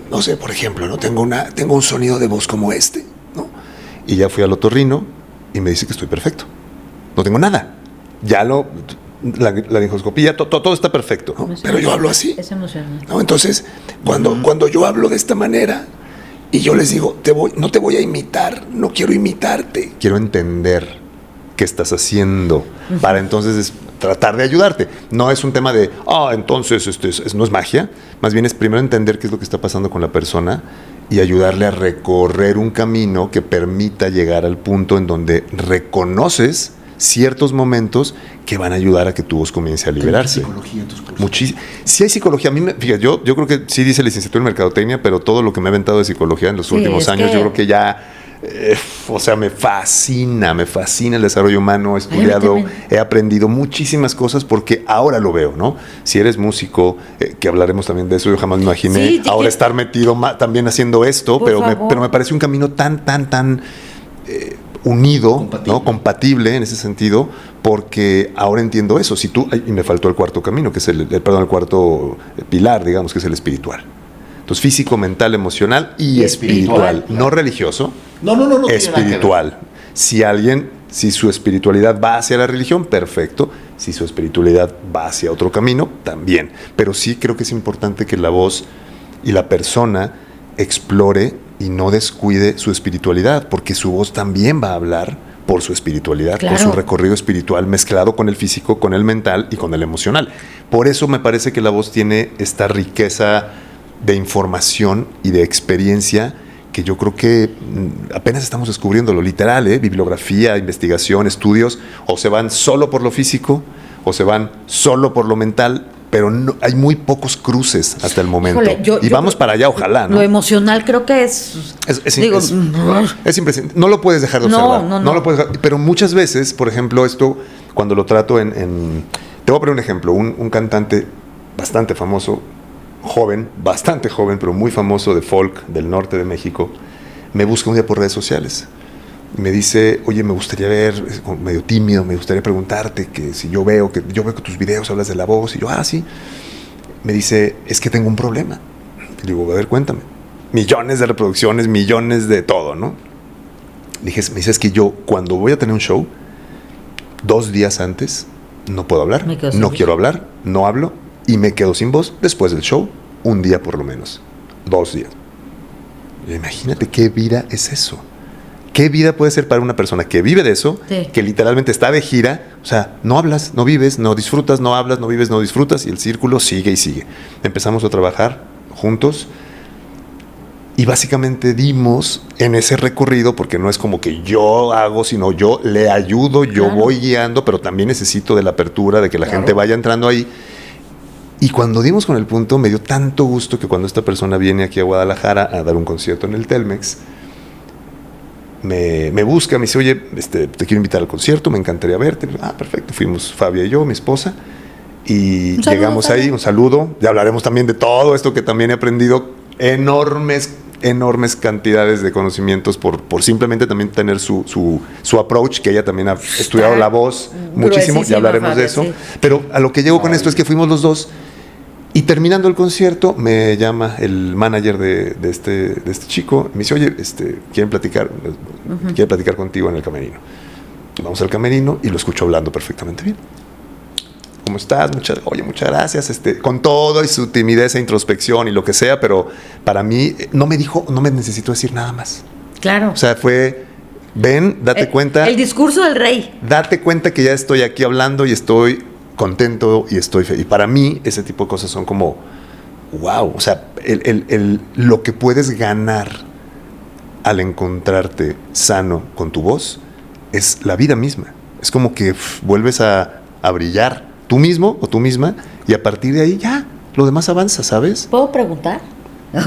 no sé, por ejemplo, ¿no? Tengo un sonido de voz como este, ¿no? Y ya fui al otorrino y me dice que estoy perfecto. No tengo nada. La laringoscopía, todo está perfecto, ¿no? Pero yo hablo así. Es emocional. ¿No? Entonces, cuando yo hablo de esta manera y yo les digo, no te voy a imitar, no quiero imitarte. Quiero entender qué estás haciendo para entonces tratar de ayudarte. No es un tema de, entonces no es magia. Más bien es primero entender qué es lo que está pasando con la persona y ayudarle a recorrer un camino que permita llegar al punto en donde reconoces ciertos momentos que van a ayudar a que tu voz comience a liberarse. ¿Hay psicología en tus cursos? Sí hay psicología. Fíjate, yo creo que sí dice licenciatura en mercadotecnia, pero todo lo que me he aventado de psicología en los últimos años, yo creo que ya, me fascina el desarrollo humano. He estudiado, he aprendido muchísimas cosas porque ahora lo veo, ¿no? Si eres músico, que hablaremos también de eso, yo jamás me imaginé ahora estar metido también haciendo esto, pero me parece un camino tan unido, compatible. ¿no? Compatible en ese sentido, porque ahora entiendo eso. Y me faltó el cuarto camino, que es el cuarto pilar, digamos, que es el espiritual. Entonces, físico, mental, emocional y espiritual. No religioso, No espiritual. Si su espiritualidad va hacia la religión, perfecto. Si su espiritualidad va hacia otro camino, también. Pero sí creo que es importante que la voz y la persona explore y no descuide su espiritualidad, porque su voz también va a hablar por su espiritualidad, claro, por su recorrido espiritual mezclado con el físico, con el mental y con el emocional. Por eso me parece que la voz tiene esta riqueza de información y de experiencia que yo creo que apenas estamos descubriendo, lo literal, bibliografía, investigación, estudios, o se van solo por lo físico o se van solo por lo mental, pero hay muy pocos cruces hasta el momento. Híjole, vamos para allá, ojalá, ¿no? Lo emocional creo que es impresionante. No lo puedes dejar de observar. No lo puedes dejar, pero muchas veces, por ejemplo, esto, cuando lo trato te voy a poner un ejemplo. Un cantante bastante famoso, bastante joven, pero muy famoso, de folk del norte de México, me busca un día por redes sociales. Me dice, oye, me gustaría medio tímido, me gustaría preguntarte que si yo veo que tus videos hablas de la voz. Y yo, sí. Me dice, es que tengo un problema. Y digo, a ver, cuéntame. Millones de reproducciones, millones de todo, ¿no? Me dice, es que yo, cuando voy a tener un show, 2 días antes, no puedo hablar, no quiero hablar, no hablo, y me quedo sin voz después del show, un día por lo menos, 2 días. Y imagínate qué vida es eso. ¿Qué vida puede ser para una persona que vive de eso, que literalmente está de gira? O sea, no hablas, no vives, no disfrutas, no hablas, no vives, no disfrutas, y el círculo sigue y sigue. Empezamos a trabajar juntos y básicamente dimos en ese recorrido, porque no es como que yo hago, sino yo le ayudo, yo voy guiando, pero también necesito de la apertura, de que la gente vaya entrando ahí. Y cuando dimos con el punto, me dio tanto gusto que cuando esta persona viene aquí a Guadalajara a dar un concierto en el Telmex, me busca, me dice, oye, te quiero invitar al concierto, me encantaría verte. Perfecto, fuimos Fabia y yo, mi esposa, y llegamos ahí, un saludo, ya hablaremos también de todo esto que también he aprendido, enormes cantidades de conocimientos por simplemente también tener su approach, que ella también ha estudiado la voz muchísimo, ya hablaremos Fabia, de eso, sí. Pero a lo que llego con esto es que fuimos los dos. Y terminando el concierto, me llama el manager de este chico. Me dice, oye, quieren platicar contigo en el camerino. Vamos al camerino y lo escucho hablando perfectamente bien. ¿Cómo estás? Muchas gracias. Con todo y su timidez e introspección y lo que sea, pero para mí no me necesitó decir nada más. Claro. O sea, fue, ven, date cuenta. El discurso del rey. Date cuenta que ya estoy aquí hablando y estoy contento y estoy feliz. Y para mí ese tipo de cosas son como wow, o sea, lo que puedes ganar al encontrarte sano con tu voz es la vida misma. Es como que vuelves a brillar tú mismo o tú misma y a partir de ahí ya lo demás avanza, ¿sabes? ¿Puedo preguntar?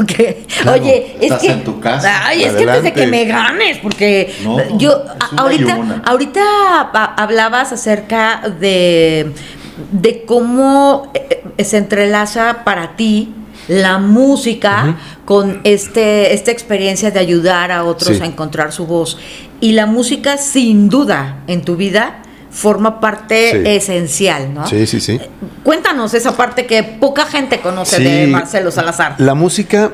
Okay. Claro, oye, es que en tu casa. Ay, es que antes de que me ganes, porque no, yo ahorita hablabas acerca de cómo se entrelaza para ti la música con esta experiencia de ayudar a otros a encontrar su voz. Y la música, sin duda, en tu vida forma parte esencial, ¿no? Sí, sí, sí. Cuéntanos esa parte que poca gente conoce de Marcelo Salazar. La música,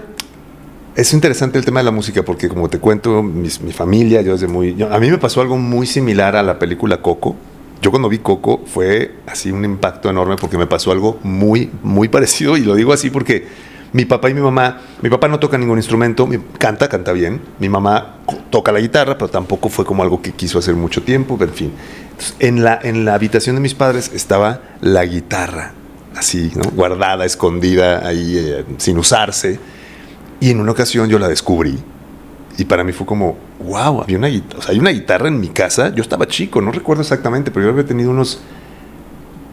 es interesante el tema de la música porque como te cuento, mi familia, a mí me pasó algo muy similar a la película Coco. Yo cuando vi Coco fue así un impacto enorme porque me pasó algo muy, muy parecido y lo digo así porque mi papá y mi mamá, mi papá no toca ningún instrumento, canta bien, mi mamá toca la guitarra, pero tampoco fue como algo que quiso hacer mucho tiempo, en fin. Entonces, en la habitación de mis padres estaba la guitarra, así, ¿no? Guardada, escondida ahí, sin usarse, y en una ocasión yo la descubrí. Y para mí fue como, wow, hay una guitarra en mi casa. Yo estaba chico, no recuerdo exactamente, pero yo había tenido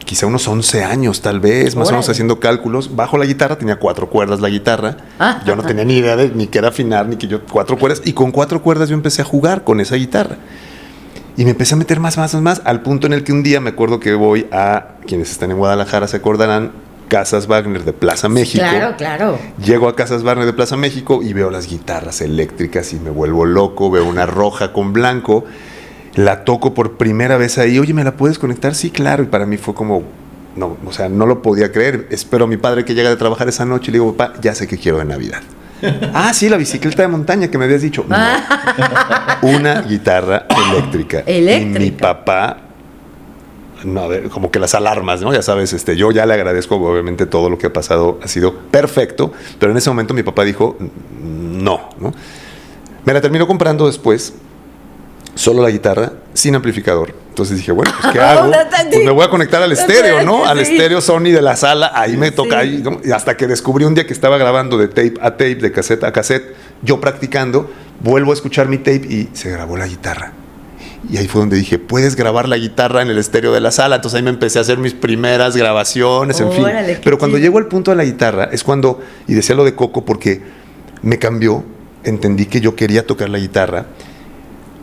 quizá unos 11 años tal vez, más o menos haciendo cálculos. Bajo la guitarra, tenía 4 cuerdas la guitarra. Yo no tenía ni idea de ni qué era afinar, ni que yo 4 cuerdas. Y con 4 cuerdas yo empecé a jugar con esa guitarra. Y me empecé a meter más, al punto en el que un día me acuerdo que voy a, quienes están en Guadalajara se acordarán, Casas Wagner de Plaza México. Claro. Llego a Casas Wagner de Plaza México y veo las guitarras eléctricas y me vuelvo loco. Veo una roja con blanco. La toco por primera vez ahí. Oye, ¿me la puedes conectar? Sí, claro. Y para mí fue como, no, o sea, no lo podía creer. Espero a mi padre que llega de trabajar esa noche y le digo, papá, ya sé qué quiero de Navidad. Sí, la bicicleta de montaña que me habías dicho. No, una guitarra eléctrica. Y mi papá... No, como que las alarmas, ¿no? Ya sabes, yo ya le agradezco, obviamente todo lo que ha pasado ha sido perfecto, pero en ese momento mi papá dijo, no. Me la terminó comprando después, solo la guitarra, sin amplificador. Entonces dije, bueno, pues ¿qué hago? Pues me voy a conectar al estéreo, ¿no? Al estéreo Sony de la sala, ahí me toca, ahí, ¿no? Y hasta que descubrí un día que estaba grabando de tape a tape, de cassette a cassette, yo practicando, vuelvo a escuchar mi tape y se grabó la guitarra. Y ahí fue donde dije, puedes grabar la guitarra en el estéreo de la sala. Entonces ahí me empecé a hacer mis primeras grabaciones, en fin. Pero cuando llego al punto de la guitarra es cuando, y decía lo de Coco porque me cambió, entendí que yo quería tocar la guitarra.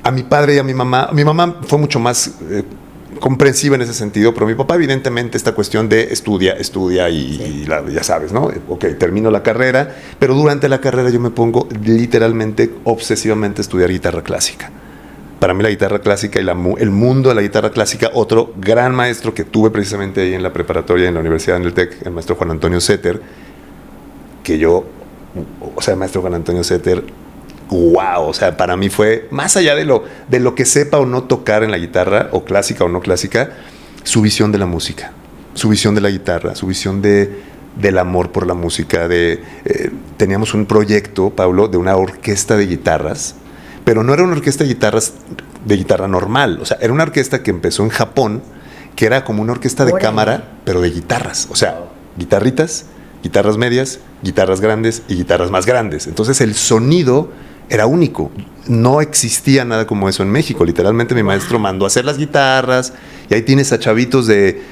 A mi padre y a mi mamá fue mucho más comprensiva en ese sentido, pero mi papá evidentemente esta cuestión de estudia y ya sabes, ¿no? Ok, termino la carrera, pero durante la carrera yo me pongo literalmente, obsesivamente a estudiar guitarra clásica. Para mí la guitarra clásica y el mundo de la guitarra clásica, otro gran maestro que tuve precisamente ahí en la preparatoria en la Universidad del TEC, el maestro Juan Antonio Setter, el maestro Juan Antonio Setter, wow, o sea, para mí fue, más allá de lo que sepa o no tocar en la guitarra, o clásica o no clásica, su visión de la música, su visión de la guitarra, su visión del amor por la música. Teníamos un proyecto, Pablo, de una orquesta de guitarras, pero no era una orquesta de guitarra normal. O sea, era una orquesta que empezó en Japón, que era como una orquesta de cámara, pero de guitarras. O sea, guitarritas, guitarras medias, guitarras grandes y guitarras más grandes. Entonces el sonido era único. No existía nada como eso en México. Literalmente mi maestro mandó a hacer las guitarras y ahí tienes a chavitos de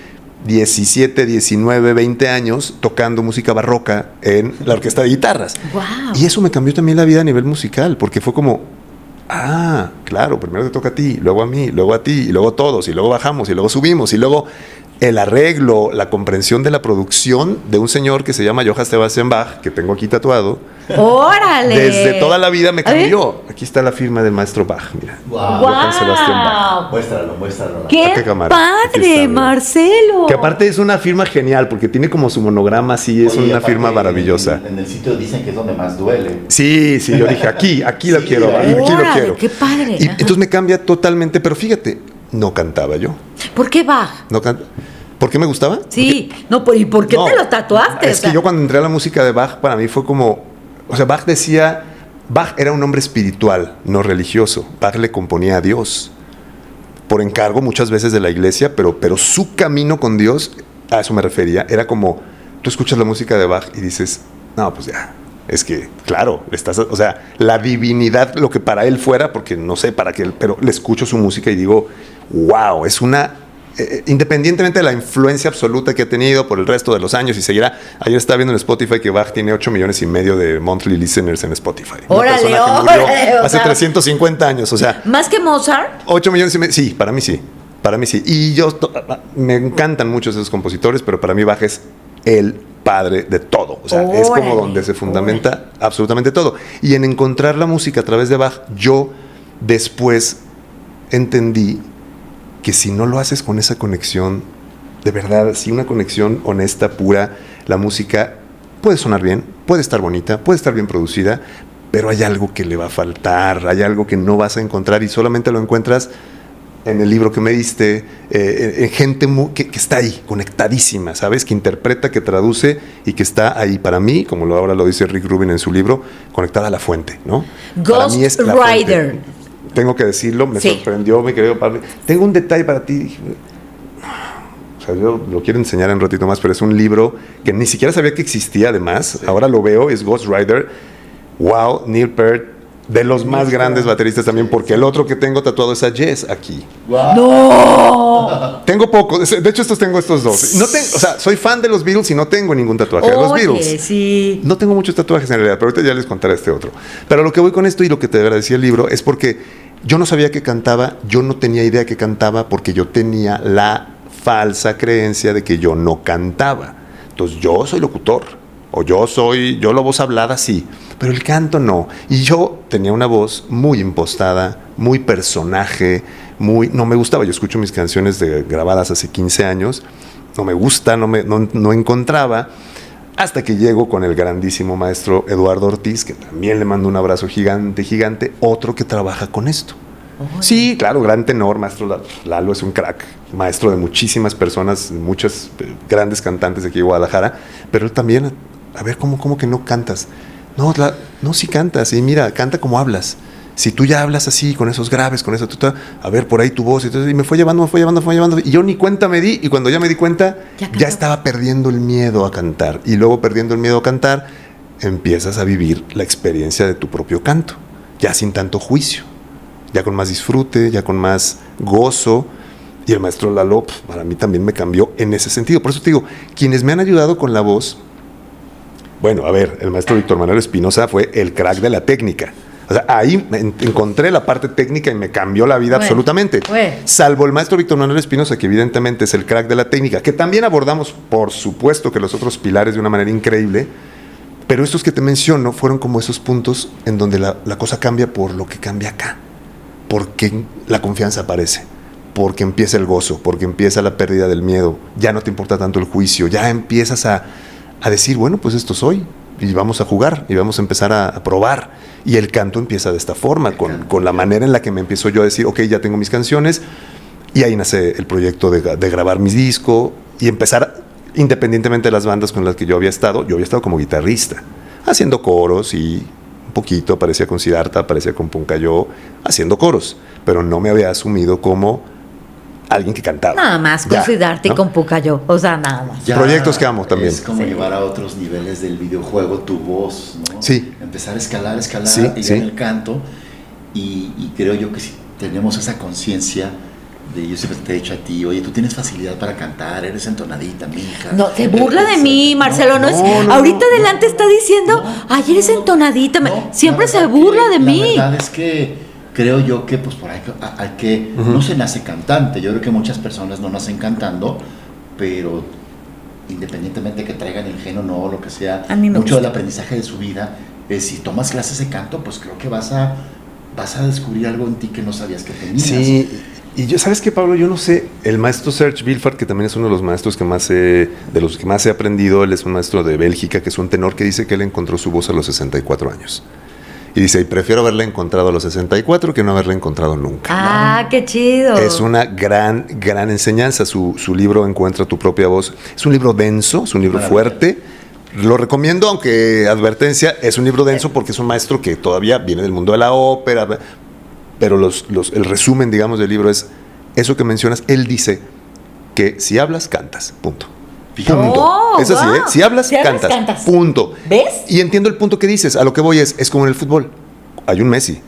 17, 19, 20 años tocando música barroca en la orquesta de guitarras. Wow. Y eso me cambió también la vida a nivel musical, porque fue como, claro, primero te toca a ti, luego a mí, luego a ti, y luego a todos, y luego bajamos, y luego subimos, y luego el arreglo, la comprensión de la producción de un señor que se llama Johann Sebastian Bach, que tengo aquí tatuado. ¡Órale! Desde toda la vida me cambió. Aquí está la firma del maestro Bach, mira. Wow. Johann Sebastian Bach. Muéstralo. ¡Qué ¿A qué cámara? Aquí padre, está, mira. Marcelo! Que aparte es una firma genial, porque tiene como su monograma así, es Oye, una aparte, firma maravillosa. En el sitio dicen que es donde más duele. Sí, yo dije, aquí lo Sí, quiero, aquí lo ¡Órale, quiero. qué padre! Y entonces me cambia totalmente, pero fíjate, no cantaba yo. ¿Por qué Bach? ¿Por qué me gustaba? Sí, no, ¿y por qué No, te lo tatuaste? Es que yo cuando entré a la música de Bach, para mí fue como, o sea, Bach era un hombre espiritual, no religioso. Bach le componía a Dios, por encargo muchas veces de la iglesia, pero su camino con Dios, a eso me refería, era como, tú escuchas la música de Bach y dices, no, pues ya, es que, claro, o sea, la divinidad, lo que para él fuera, porque no sé para qué, pero le escucho su música y digo, wow, es una... independientemente de la influencia absoluta que ha tenido por el resto de los años y seguirá. Ayer estaba viendo en Spotify que Bach tiene 8 millones y medio de monthly listeners en Spotify. Órale, Una persona que murió órale, o hace sea, 350 años, o sea, ¿Más que Mozart? 8 millones y medio. Sí, para mí sí. Y me encantan muchos esos compositores, pero para mí Bach es el padre de todo. O sea, es como Órale, donde se fundamenta absolutamente todo. Y en encontrar la música a través de Bach, yo después entendí que si no lo haces con esa conexión, de verdad, si una conexión honesta, pura, la música puede sonar bien, puede estar bonita, puede estar bien producida, pero hay algo que le va a faltar, hay algo que no vas a encontrar y solamente lo encuentras en el libro que me diste, en gente que está ahí, conectadísima, ¿sabes? Que interpreta, que traduce y que está ahí para mí, como ahora lo dice Rick Rubin en su libro, conectada a la fuente, ¿no? Para mí es la Ghostwriter. fuente. Tengo que decirlo, me Sí. sorprendió, mi querido Pablo. Tengo un detalle para ti. Dije, o sea, yo lo quiero enseñar en un ratito más, pero es un libro que ni siquiera sabía que existía, además. Sí. Ahora lo veo, es Ghostwriter. Wow, Neil Peart, de los más grandes bateristas también, porque el otro que tengo tatuado es a Jess aquí. Wow. ¡No! Tengo poco, de hecho tengo estos dos. No tengo, o sea, soy fan de los Beatles y no tengo ningún tatuaje de los Beatles. Sí. No tengo muchos tatuajes en realidad, pero ahorita ya les contaré este otro. Pero lo que voy con esto y lo que te agradecía el libro es porque yo no sabía que cantaba, yo no tenía idea que cantaba porque yo tenía la falsa creencia de que yo no cantaba. Entonces yo soy locutor, o yo la voz hablada sí, pero el canto no. Y yo tenía una voz muy impostada, muy personaje, no me gustaba. Yo escucho mis canciones grabadas hace 15 años, no me gusta, no encontraba. Hasta que llego con el grandísimo maestro Eduardo Ortiz, que también le mando un abrazo gigante, otro que trabaja con esto. Oh, sí, claro, gran tenor, maestro Lalo es un crack, maestro de muchísimas personas, muchas grandes cantantes de aquí de Guadalajara, pero él también, a ver, ¿cómo que no cantas? No, sí cantas, y mira, canta como hablas. Si tú ya hablas así, con esos graves, con eso, a ver, por ahí tu voz, y me fue llevando, y yo ni cuenta me di, y cuando ya me di cuenta, ya estaba perdiendo el miedo a cantar, y luego perdiendo el miedo a cantar, empiezas a vivir la experiencia de tu propio canto, ya sin tanto juicio, ya con más disfrute, ya con más gozo, y el maestro Lalo, para mí también me cambió en ese sentido. Por eso te digo, quienes me han ayudado con la voz, bueno, a ver, el maestro Víctor Manuel Espinosa fue el crack de la técnica. O sea, ahí encontré la parte técnica y me cambió la vida absolutamente. Salvo el maestro Víctor Manuel Espinosa, que evidentemente es el crack de la técnica, que también abordamos, por supuesto, que los otros pilares de una manera increíble, pero estos que te menciono fueron como esos puntos en donde la cosa cambia por lo que cambia acá. Porque la confianza aparece, porque empieza el gozo, porque empieza la pérdida del miedo, ya no te importa tanto el juicio, ya empiezas a decir, bueno, pues esto soy, y vamos a jugar, y vamos a empezar a probar. Y el canto empieza de esta forma, con la manera en la que me empiezo yo a decir, ok, ya tengo mis canciones, y ahí nace el proyecto de grabar mi disco, y empezar, independientemente de las bandas con las que yo había estado como guitarrista, haciendo coros, y un poquito, aparecía con Siddhartha, aparecía con Puncayo, haciendo coros, pero no me había asumido como alguien que cantaba. Nada más con Siddhartha, ¿no? Y con Pucayo, o sea, nada más. Ya proyectos que amo también. Es como llevar a otros niveles del videojuego tu voz, ¿no? Sí. Empezar a escalar, y en el canto. Y creo yo que si tenemos esa conciencia, yo siempre te he dicho a ti, oye, tú tienes facilidad para cantar, eres entonadita, mija. No, se burla de mí, Marcelo. No, ahorita adelante está diciendo, ay, eres entonadita. Siempre se burla de mí. La verdad es que creo yo que pues por ahí hay que no se nace cantante. Yo creo que muchas personas no nacen cantando, pero independientemente de que traigan el gen o no, lo que sea, A mí me mucho gusta. del aprendizaje de su vida, si tomas clases de canto, pues creo que vas a descubrir algo en ti que no sabías que tenías. Sí, y yo, ¿sabes qué, Pablo? Yo no sé, el maestro Serge Wilfart, que también es uno de los maestros de los que más he aprendido, él es un maestro de Bélgica, que es un tenor que dice que él encontró su voz a los 64 años. Y dice, y prefiero haberla encontrado a los 64 que no haberla encontrado nunca. Ah, qué chido. Es una gran enseñanza. Su libro Encuentra tu propia voz. Es un libro denso, es un libro fuerte. Lo recomiendo, aunque advertencia, es un libro denso porque es un maestro que todavía viene del mundo de la ópera. Pero el resumen, digamos, del libro es eso que mencionas. Él dice que si hablas, cantas. Punto. Punto. Oh, es así, wow. ¿eh? Si hablas, cantas. Punto. ¿Ves? Y entiendo el punto que dices. A lo que voy es como en el fútbol. Hay un Messi.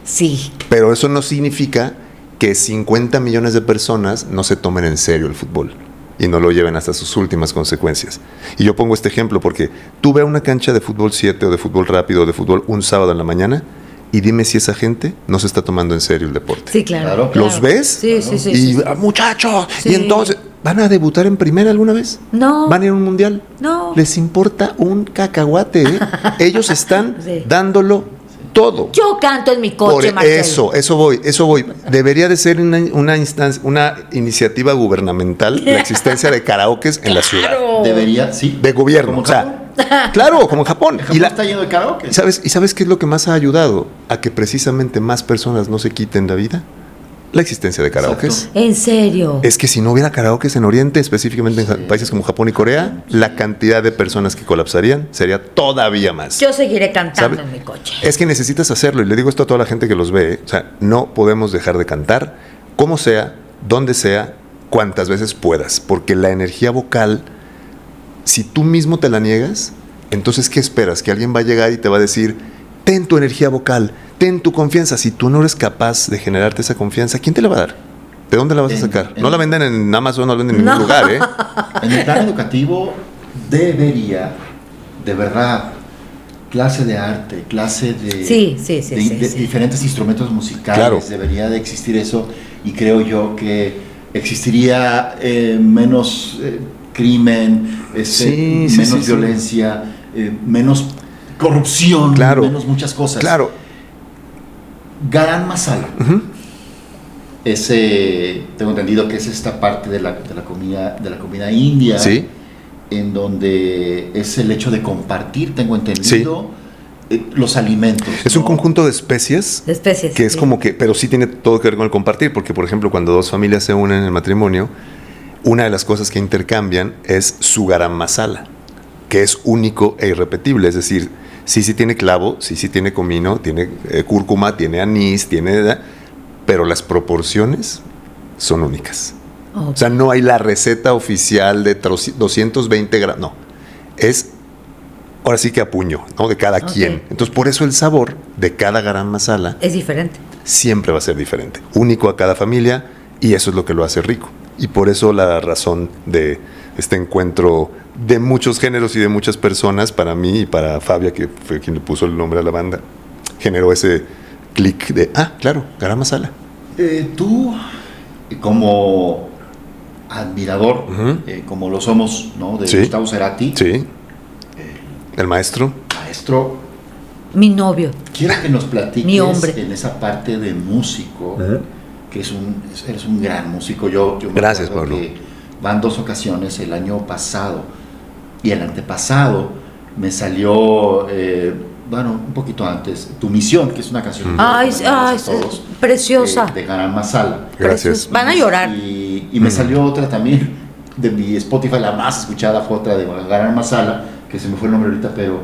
Sí. Pero eso no significa que 50 millones de personas no se tomen en serio el fútbol y no lo lleven hasta sus últimas consecuencias. Y yo pongo este ejemplo porque tú ve una cancha de fútbol 7 o de fútbol rápido o de fútbol un sábado en la mañana y dime si esa gente no se está tomando en serio el deporte. Sí, claro. ¿Los ves? Sí, sí, sí. Y sí. muchachos, Sí. y entonces, ¿van a debutar en primera alguna vez? No. ¿Van a ir a un mundial? No. Les importa un cacahuate, ¿eh? Ellos están Sí. dándolo todo. Yo canto en mi coche, Por Marcelo. eso voy. Debería de ser una iniciativa gubernamental la existencia de karaokes en la ciudad. Claro. Debería, sí. De gobierno. Como O sea, Japón. claro, como en Japón. Japón está lleno de karaoke. ¿Sabes qué es lo que más ha ayudado a que precisamente más personas no se quiten la vida? La existencia de karaokes. Exacto. En serio. Es que si no hubiera karaokes en Oriente, específicamente en Sí. países como Japón y Corea, la cantidad de personas que colapsarían sería todavía más. Yo seguiré cantando ¿Sabe? en mi coche. Es que necesitas hacerlo, y le digo esto a toda la gente que los ve, ¿eh? O sea, no podemos dejar de cantar, como sea, donde sea, cuantas veces puedas, porque la energía vocal, si tú mismo te la niegas, entonces ¿qué esperas? Que alguien va a llegar y te va a decir, ten tu energía vocal, ten tu confianza. Si tú no eres capaz de generarte esa confianza, ¿quién te la va a dar? ¿De dónde la vas a sacar? No la venden en Amazon, no la venden en ningún lugar, ¿eh? En el plan educativo debería, de verdad, clase de arte, clase de, Sí. de diferentes instrumentos musicales, Claro. debería de existir eso, y creo yo que existiría menos crimen, Sí, menos violencia, menos corrupción, Claro. menos muchas cosas. Claro. Garan Masala. Ujú. Tengo entendido que es esta parte de la comida india, Sí. en donde es el hecho de compartir, tengo entendido, los alimentos. Es un ¿no? conjunto de especies De especies. que es sí. como que, pero sí tiene todo que ver con el compartir, porque por ejemplo cuando dos familias se unen en el matrimonio, una de las cosas que intercambian es su garam masala, que es único e irrepetible, es decir, sí tiene clavo, sí tiene comino, tiene cúrcuma, tiene anís, pero las proporciones son únicas. Ok. O sea, no hay la receta oficial de 220 gramos, no, es ahora sí que a puño, ¿no? De cada Ok. quien. Entonces, por eso el sabor de cada garam masala Es diferente. siempre va a ser diferente, único a cada familia, y eso es lo que lo hace rico. Y por eso la razón de este encuentro de muchos géneros y de muchas personas, para mí y para Fabia, que fue quien le puso el nombre a la banda, generó ese clic de, claro, garam masala. Tú, como admirador, Ujú. como lo somos, ¿no? De Sí. Gustavo Cerati, Sí, el maestro. maestro, Mi novio. quiero que nos platiques Mi hombre. en esa parte de músico, que eres un gran músico. Yo me Gracias, acuerdo Pablo. que van 2 ocasiones, el año pasado y el antepasado, me salió, un poquito antes, Tu Misión, que es una canción que Ay, recomendamos a todos, preciosa. de Garam Masala. Gracias. Van a llorar. Y me salió otra también de mi Spotify, la más escuchada fue otra de Garam Masala, que se me fue el nombre ahorita, pero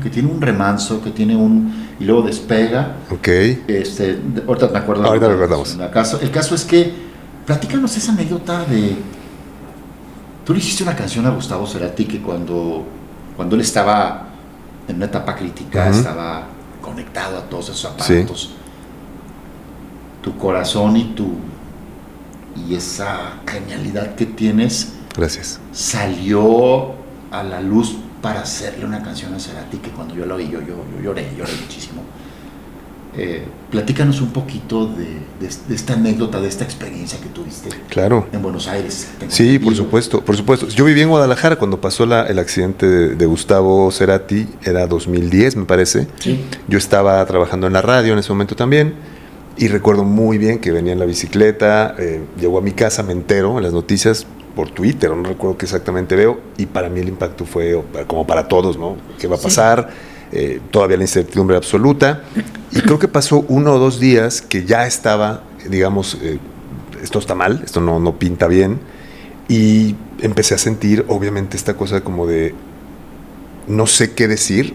que tiene un remanso, que tiene y luego despega. Ok. Ahorita me acuerdo. Ahorita lo recordamos. El caso es que, platícanos esa anécdota de, tú le hiciste una canción a Gustavo Cerati que cuando él estaba en una etapa crítica, Ujú. estaba conectado a todos esos aparatos. tu corazón y esa genialidad que tienes Gracias. salió a la luz para hacerle una canción a Cerati, que cuando yo la oí, yo lloré muchísimo. Platícanos un poquito de esta anécdota, de esta experiencia que tuviste. Claro. En Buenos Aires. Sí, por supuesto. Yo viví en Guadalajara cuando pasó el accidente de Gustavo Cerati, era 2010, me parece. Sí. Yo estaba trabajando en la radio en ese momento también, y recuerdo muy bien que venía en la bicicleta, llegó a mi casa, me entero en las noticias por Twitter, no recuerdo qué exactamente veo, y para mí el impacto fue como para todos, ¿no? ¿Qué va a pasar? Todavía la incertidumbre absoluta, y creo que pasó 1 o 2 días que ya estaba, digamos, esto está mal, esto no pinta bien, y empecé a sentir obviamente esta cosa como de no sé qué decir,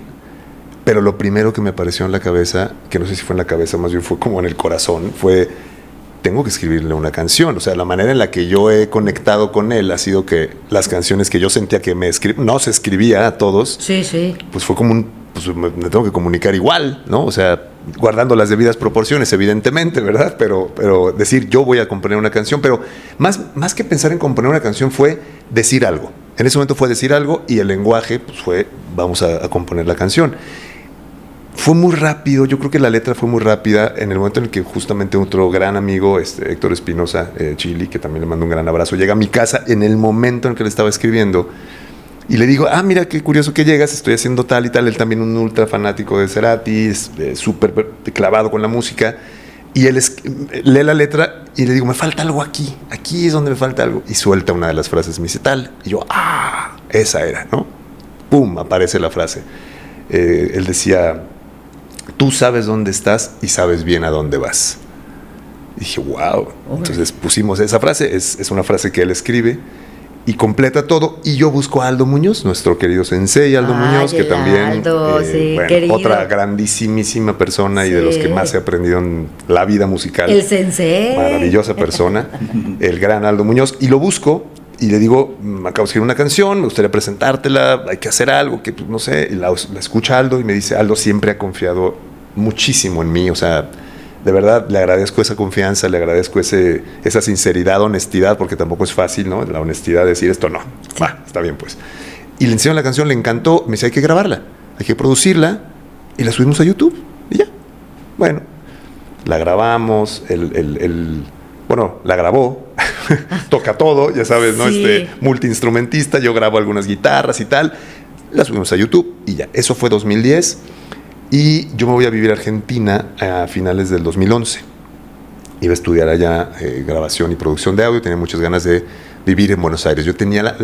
pero lo primero que me apareció en la cabeza, que no sé si fue en la cabeza, más bien fue como en el corazón, fue: tengo que escribirle una canción. O sea, la manera en la que yo he conectado con él ha sido que las canciones que yo sentía que no se escribía a todos, Sí. pues fue como pues me tengo que comunicar igual, ¿no? O sea, guardando las debidas proporciones, evidentemente, ¿verdad? Pero decir, yo voy a componer una canción, pero más que pensar en componer una canción fue decir algo. En ese momento fue decir algo, y el lenguaje pues fue, vamos a componer la canción. Fue muy rápido, yo creo que la letra fue muy rápida, en el momento en el que justamente otro gran amigo, Héctor Espinosa, Chili, que también le mando un gran abrazo, llega a mi casa en el momento en que le estaba escribiendo, y le digo: mira qué curioso que llegas, estoy haciendo tal y tal. Él también un ultra fanático de Cerati, es súper clavado con la música, y él lee la letra y le digo: me falta algo aquí es donde me falta algo, y suelta una de las frases, me dice tal, y yo: esa era, ¿no? Pum, aparece la frase. Él decía: tú sabes dónde estás y sabes bien a dónde vas. Y dije: wow. Entonces pusimos esa frase, es una frase que él escribe y completa todo. Y yo busco a Aldo Muñoz, nuestro querido sensei Aldo Muñoz, que también Aldo, sí, querido. Otra grandísimísima persona, y de los que más he aprendido en la vida musical. El sensei. Maravillosa persona, el gran Aldo Muñoz. Y lo busco y le digo: me acabo de escribir una canción, me gustaría presentártela, hay que hacer algo, que no sé. Y la escucha Aldo y me dice: Aldo siempre ha confiado muchísimo en mí, o sea, de verdad le agradezco esa confianza, le agradezco esa sinceridad, honestidad, porque tampoco es fácil, ¿no? La honestidad de decir esto no, sí. Está bien pues. Y le enseño la canción, le encantó, me dice: hay que grabarla, hay que producirla, y la subimos a YouTube, y ya. Bueno, la grabamos, bueno, la grabó, toca todo, ya sabes, ¿no? Sí. Multiinstrumentista, yo grabo algunas guitarras y tal, la subimos a YouTube, y ya. Eso fue 2010. Y yo me voy a vivir a Argentina a finales del 2011. Iba a estudiar allá grabación y producción de audio. Tenía muchas ganas de vivir en Buenos Aires. Yo tenía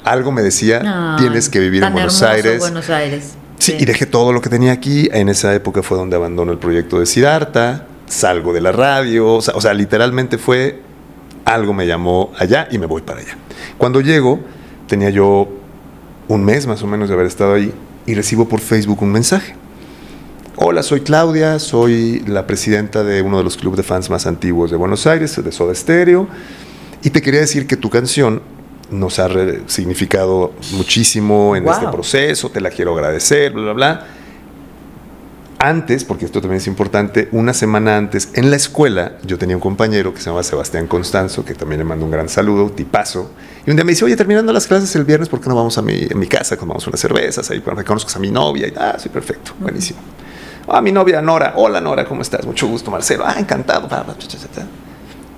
algo me decía: tienes que vivir en Buenos Aires. Buenos Aires. Sí, y dejé todo lo que tenía aquí. En esa época fue donde abandono el proyecto de Siddhartha. Salgo de la radio. O sea, literalmente fue algo me llamó allá y me voy para allá. Cuando llego, tenía yo 1 mes más o menos de haber estado ahí, y recibo por Facebook un mensaje: hola, soy Claudia, soy la presidenta de uno de los clubes de fans más antiguos de Buenos Aires, de Soda Stereo, y te quería decir que tu canción nos ha significado muchísimo en este proceso, te la quiero agradecer, bla, bla, bla. Antes, porque esto también es importante, una semana antes, en la escuela, yo tenía un compañero que se llamaba Sebastián Constanzo, que también le mando un gran saludo, tipazo, y un día me dice: oye, terminando las clases el viernes, ¿por qué no vamos a mi casa, tomamos unas cervezas, ahí reconozcas a mi novia? Y, sí, perfecto, buenísimo. Mi novia Nora, hola Nora, ¿cómo estás? Mucho gusto, Marcelo, encantado.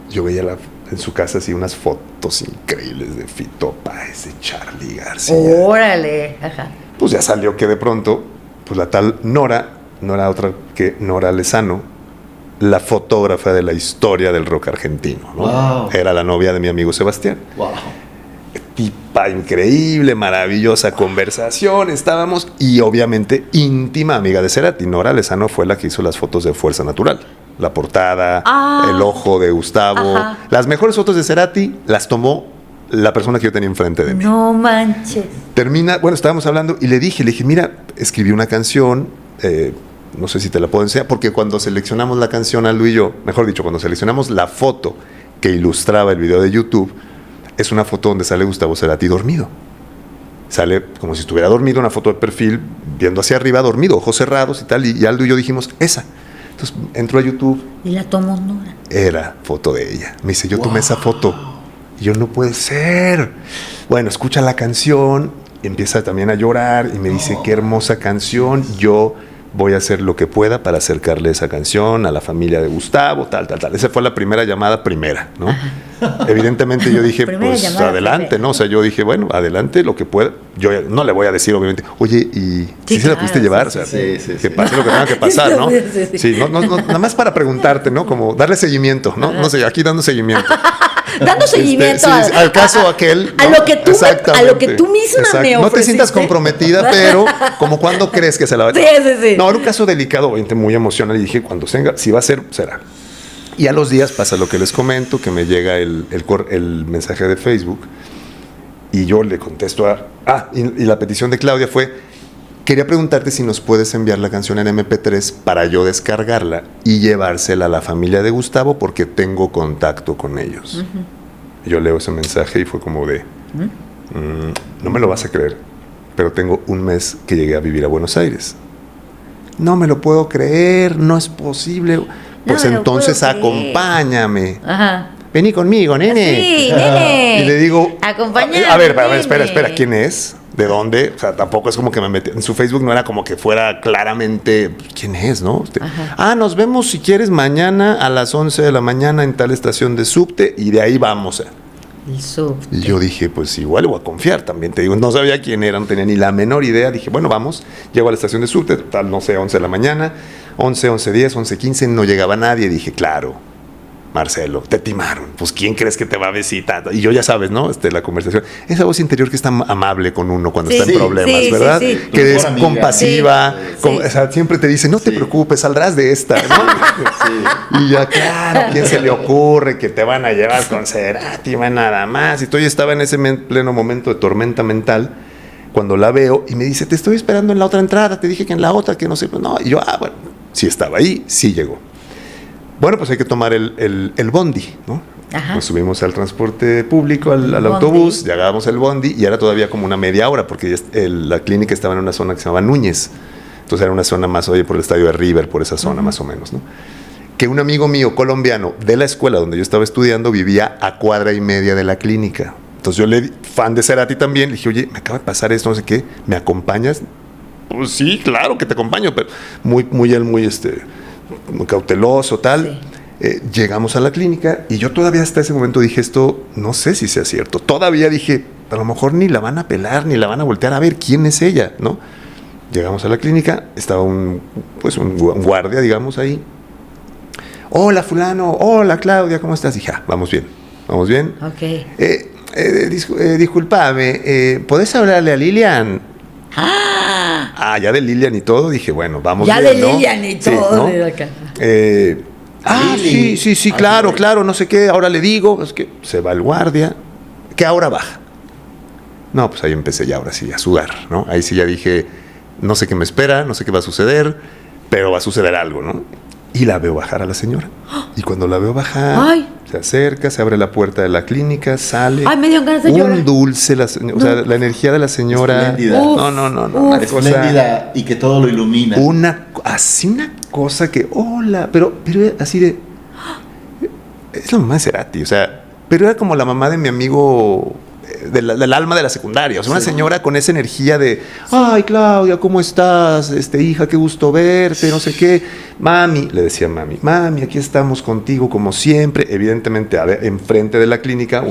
Yo veía en su casa así unas fotos increíbles de Fito Páez, de Charly García. Órale, ajá. Pues ya salió que de pronto, pues la tal Nora no era otra que Nora Lezano, la fotógrafa de la historia del rock argentino, ¿no? Wow. Era la novia de mi amigo Sebastián. Wow. Tipa increíble, maravillosa conversación, estábamos, y obviamente íntima amiga de Cerati. Nora Lezano fue la que hizo las fotos de Fuerza Natural, la portada, el ojo de Gustavo. Ajá. Las mejores fotos de Cerati las tomó la persona que yo tenía enfrente de mí. No manches. Estábamos hablando y le dije, mira, escribí una canción, no sé si te la puedo enseñar, porque cuando seleccionamos la canción, Aldo y yo, mejor dicho, cuando seleccionamos la foto que ilustraba el video de YouTube, es una foto donde sale Gustavo Cerati dormido. Sale como si estuviera dormido, una foto de perfil, viendo hacia arriba, dormido, ojos cerrados y tal. Y Aldo y yo dijimos, esa. Entonces entro a YouTube. Y la tomó Nora. Era foto de ella. Me dice, yo tomé esa foto. Y yo, no puede ser. Bueno, escucha la canción, empieza también a llorar y me dice, qué hermosa canción. Yo voy a hacer lo que pueda para acercarle esa canción a la familia de Gustavo, tal. Esa fue la primera llamada ¿no? Ajá. Evidentemente yo dije, pues adelante, ¿no? O sea, yo dije, bueno, adelante, lo que pueda. Yo no le voy a decir, obviamente, oye, ¿y si se la pudiste llevar? O sea, que pase lo que tenga que pasar, ¿no? Sí, no, nada más para preguntarte, ¿no? Como darle seguimiento, ¿no? No sé, aquí dando seguimiento. Dando seguimiento al caso aquel. A, ¿no? lo que tú a lo que tú misma me ofreciste. No te sientas comprometida, pero como cuando crees que se la va a... Sí. No, era un caso delicado, obviamente muy emocional, y dije, cuando venga, si va a ser, será. Y a los días pasa lo que les comento, que me llega el mensaje de Facebook, y yo le contesto y la petición de Claudia fue, quería preguntarte si nos puedes enviar la canción en MP3 para yo descargarla y llevársela a la familia de Gustavo porque tengo contacto con ellos. Uh-huh. Yo leo ese mensaje y fue como de, no me lo vas a creer, pero tengo un mes que llegué a vivir a Buenos Aires. No me lo puedo creer, no es posible. Pues entonces acompáñame. Ajá. Vení conmigo, nene. Sí, nene. Y le digo, acompáñame. A ver, espera, ¿quién es? ¿De dónde? O sea, tampoco es como que me metí. En su Facebook no era como que fuera claramente, ¿quién es, no? Nos vemos si quieres mañana a las 11 de la mañana en tal estación de subte y de ahí vamos. El subte. Y yo dije, pues igual le voy a confiar también. Te digo, no sabía quién era, no tenía ni la menor idea. Dije, bueno, vamos. Llego a la estación de subte, tal, no sé, 11 de la mañana, 11:10, 11:15, no llegaba nadie. Dije, claro, Marcelo, te timaron. Pues, ¿quién crees que te va a visitar? Y yo ya sabes, ¿no? La conversación. Esa voz interior que está amable con uno cuando está en problemas, ¿verdad? Sí. Que es compasiva. O sea, siempre te dice, no te preocupes, saldrás de esta, ¿no? Y ya, claro, ¿quién se le ocurre que te van a llevar con Cerati? Va nada más. Y yo estaba en ese pleno momento de tormenta mental cuando la veo y me dice, te estoy esperando en la otra entrada. Te dije que en la otra, que no sé. No, y yo, bueno, sí estaba ahí, sí llegó. Bueno, pues hay que tomar el bondi, ¿no? Ajá. Nos subimos al transporte público, al autobús, llegábamos al bondi y era todavía como una media hora porque la clínica estaba en una zona que se llamaba Núñez. Entonces era una zona más, por el estadio de River, por esa zona más o menos, ¿no? Que un amigo mío colombiano de la escuela donde yo estaba estudiando vivía a 1.5 cuadras de la clínica. Entonces yo fan de Cerati también, le dije, oye, me acaba de pasar esto, no sé qué, ¿me acompañas? Pues sí, claro que te acompaño, pero muy cauteloso, tal. Sí. Llegamos a la clínica y yo todavía hasta ese momento dije, esto no sé si sea cierto. Todavía dije, a lo mejor ni la van a pelar, ni la van a voltear a ver quién es ella, ¿no? Llegamos a la clínica, estaba un guardia, digamos, ahí. Hola, fulano, hola, Claudia, ¿cómo estás? Dije, vamos bien. Ok. Disculpame, ¿podés hablarle a Lilian? Ya de Lilian y todo, dije, bueno, vamos ya bien, de Lilian y todo, ¿no? De acá. Sí, claro, no sé qué, ahora le digo, es que se va el guardia, que ahora baja. No, pues ahí empecé ya ahora sí a sudar, ¿no? Ahí sí ya dije, no sé qué me espera, no sé qué va a suceder, pero va a suceder algo, ¿no? Y la veo bajar a la señora. Y cuando la veo bajar, se acerca, se abre la puerta de la clínica, sale. Me dio ganas de llorar. Un dulce, o sea, la energía de la señora. Espléndida. No. Espléndida y que todo lo ilumina. Una cosa que, hola, pero así de... Es la mamá de Cerati, o sea, pero era como la mamá de mi amigo... Del alma de la secundaria, o sea, una señora con esa energía de, ay, Claudia, ¿cómo estás? Hija, qué gusto verte, no sé qué. Mami, le decía mami, aquí estamos contigo como siempre. Evidentemente, enfrente de la clínica,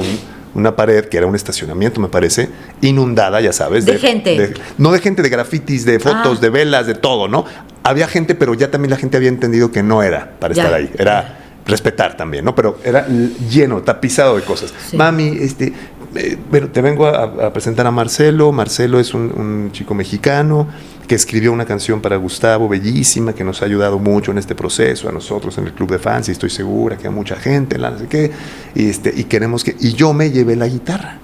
una pared que era un estacionamiento, me parece, inundada, ya sabes. De gente. No de gente, de grafitis, de fotos, de velas, de todo, ¿no? Había gente, pero ya también la gente había entendido que no era para estar ahí, era respetar también, ¿no? Pero era lleno, tapizado de cosas. Sí. Mami, bueno, te vengo a presentar a Marcelo. Marcelo es un chico mexicano que escribió una canción para Gustavo, bellísima, que nos ha ayudado mucho en este proceso, a nosotros en el club de fans, y estoy segura que a mucha gente, no sé qué, y queremos que... Y yo me llevé la guitarra.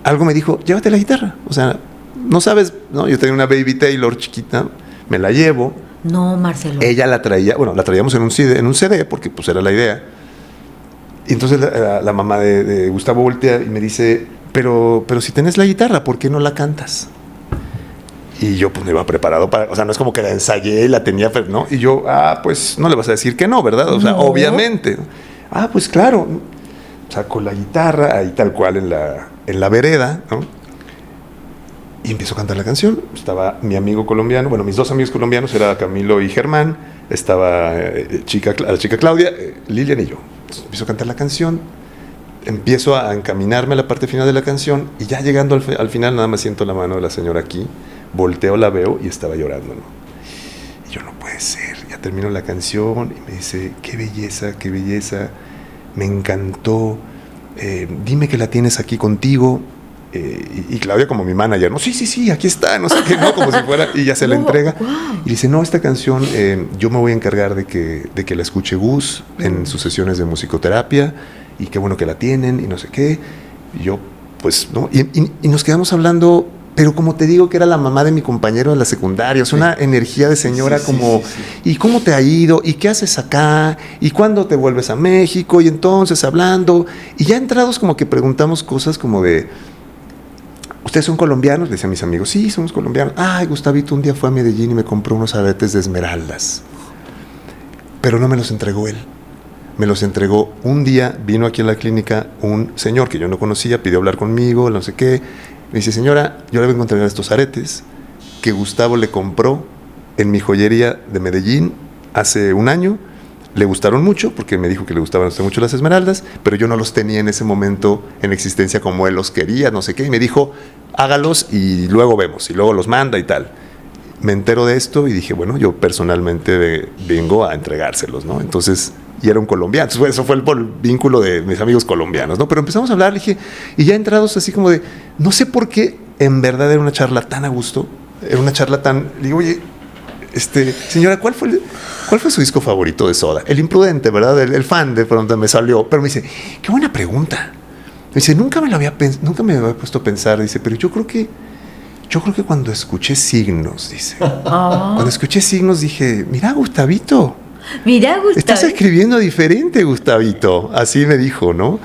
Algo me dijo, llévate la guitarra. O sea, no sabes, ¿no? Yo tenía una Baby Taylor chiquita, me la llevo. No, Marcelo. Ella la traíamos en un CD, porque pues era la idea. Y entonces la mamá de Gustavo voltea y me dice, pero si tenés la guitarra, ¿por qué no la cantas? Y yo pues me iba preparado para, o sea, no es como que la ensayé y la tenía, ¿no? Y yo, pues no le vas a decir que no, ¿verdad? O sea, No. obviamente. Pues claro. Saco la guitarra ahí tal cual en la vereda, ¿no? Y empiezo a cantar la canción. Estaba mi amigo colombiano, bueno, mis dos amigos colombianos, era Camilo y Germán, estaba la chica Claudia, Lilian y yo. Entonces, empiezo a cantar la canción, empiezo a encaminarme a la parte final de la canción y ya llegando al final nada más siento la mano de la señora aquí, volteo, la veo y estaba llorando, ¿no? Y yo, no puede ser, ya termino la canción y me dice, qué belleza, me encantó, dime que la tienes aquí contigo. Y Claudia como mi manager, no, sí, aquí está, no sé qué, no, como si fuera, y ya se la entrega. Wow. Y dice, no, esta canción yo me voy a encargar de que la escuche Gus en sus sesiones de musicoterapia, y qué bueno que la tienen, y no sé qué. Y yo, pues, ¿no? Y nos quedamos hablando, pero como te digo que era la mamá de mi compañero de la secundaria, es una energía de señora como, ¿y cómo te ha ido? ¿Y qué haces acá? ¿Y cuándo te vuelves a México? Y entonces hablando, y ya entrados como que preguntamos cosas como de, ¿ustedes son colombianos? Le decían mis amigos, sí, somos colombianos. Ay, Gustavito un día fue a Medellín y me compró unos aretes de esmeraldas. Pero no me los entregó él. Me los entregó un día, vino aquí a la clínica un señor que yo no conocía, pidió hablar conmigo, no sé qué. Me dice, señora, yo le vengo a entregar estos aretes que Gustavo le compró en mi joyería de Medellín hace un año. Le gustaron mucho porque me dijo que le gustaban mucho las esmeraldas, pero yo no los tenía en ese momento en existencia como él los quería, no sé qué. Y me dijo, hágalos y luego vemos, y luego los manda y tal. Me entero de esto y dije, bueno, yo personalmente vengo a entregárselos, ¿no? Entonces, y era un colombiano. Entonces, eso fue el vínculo de mis amigos colombianos, ¿no? Pero empezamos a hablar, le dije, y ya entrados así como de, no sé por qué, en verdad era una charla tan a gusto, era una charla tan, le digo, oye, señora, ¿cuál fue su disco favorito de Soda? El Imprudente, ¿verdad? El fan de pronto me salió, pero me dice, qué buena pregunta. Me dice, nunca me había puesto a pensar, dice, pero yo creo que cuando escuché Signos, dice. Cuando escuché Signos dije, mira, Gustavito. Estás escribiendo diferente, Gustavito. Así me dijo, ¿no?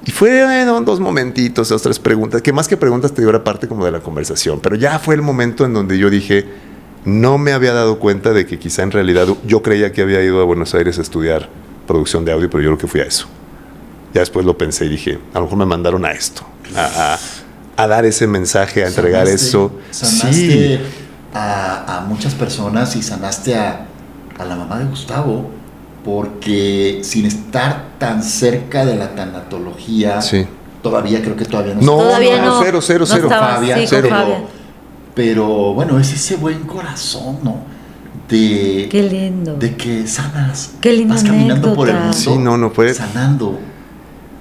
Y fueron 2 momentitos, 2, 3 preguntas, que más que preguntas te dio la parte como de la conversación, pero ya fue el momento en donde yo dije, no me había dado cuenta de que quizá en realidad yo creía que había ido a Buenos Aires a estudiar producción de audio, pero yo creo que fui a eso. Ya después lo pensé y dije, a lo mejor me mandaron a esto, a dar ese mensaje, a entregar eso. Sanaste a muchas personas y sanaste a la mamá de Gustavo, porque sin estar tan cerca de la tanatología, todavía creo que todavía no. Todavía no. Cero. Fabián, sí, Fabián. Pero bueno, es ese buen corazón, ¿no? Qué lindo. De que sanas. Qué linda vas caminando anécdota. por el mundo. Sí, no fue. Sanando.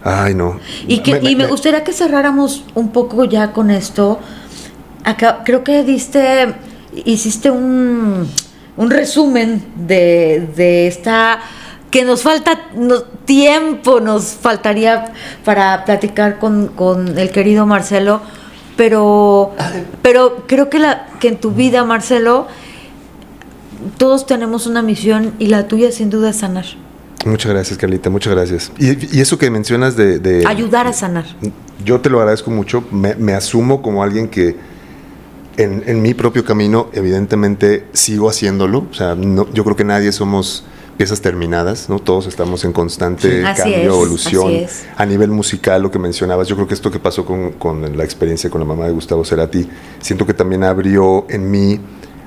Ay, no. Y me gustaría que cerráramos un poco ya con esto. Acá creo que hiciste un resumen de esta, que nos falta tiempo, nos faltaría para platicar con el querido Marcelo, pero creo que en tu vida, Marcelo, todos tenemos una misión y la tuya sin duda es sanar. Muchas gracias, Carlita, muchas gracias. Y eso que mencionas de ayudar a sanar. Yo te lo agradezco mucho. Me asumo como alguien que en mi propio camino, evidentemente, sigo haciéndolo. O sea, yo creo que nadie somos piezas terminadas, ¿no? Todos estamos en constante cambio, evolución. A nivel musical, lo que mencionabas, yo creo que esto que pasó con la experiencia con la mamá de Gustavo Cerati, siento que también abrió en mí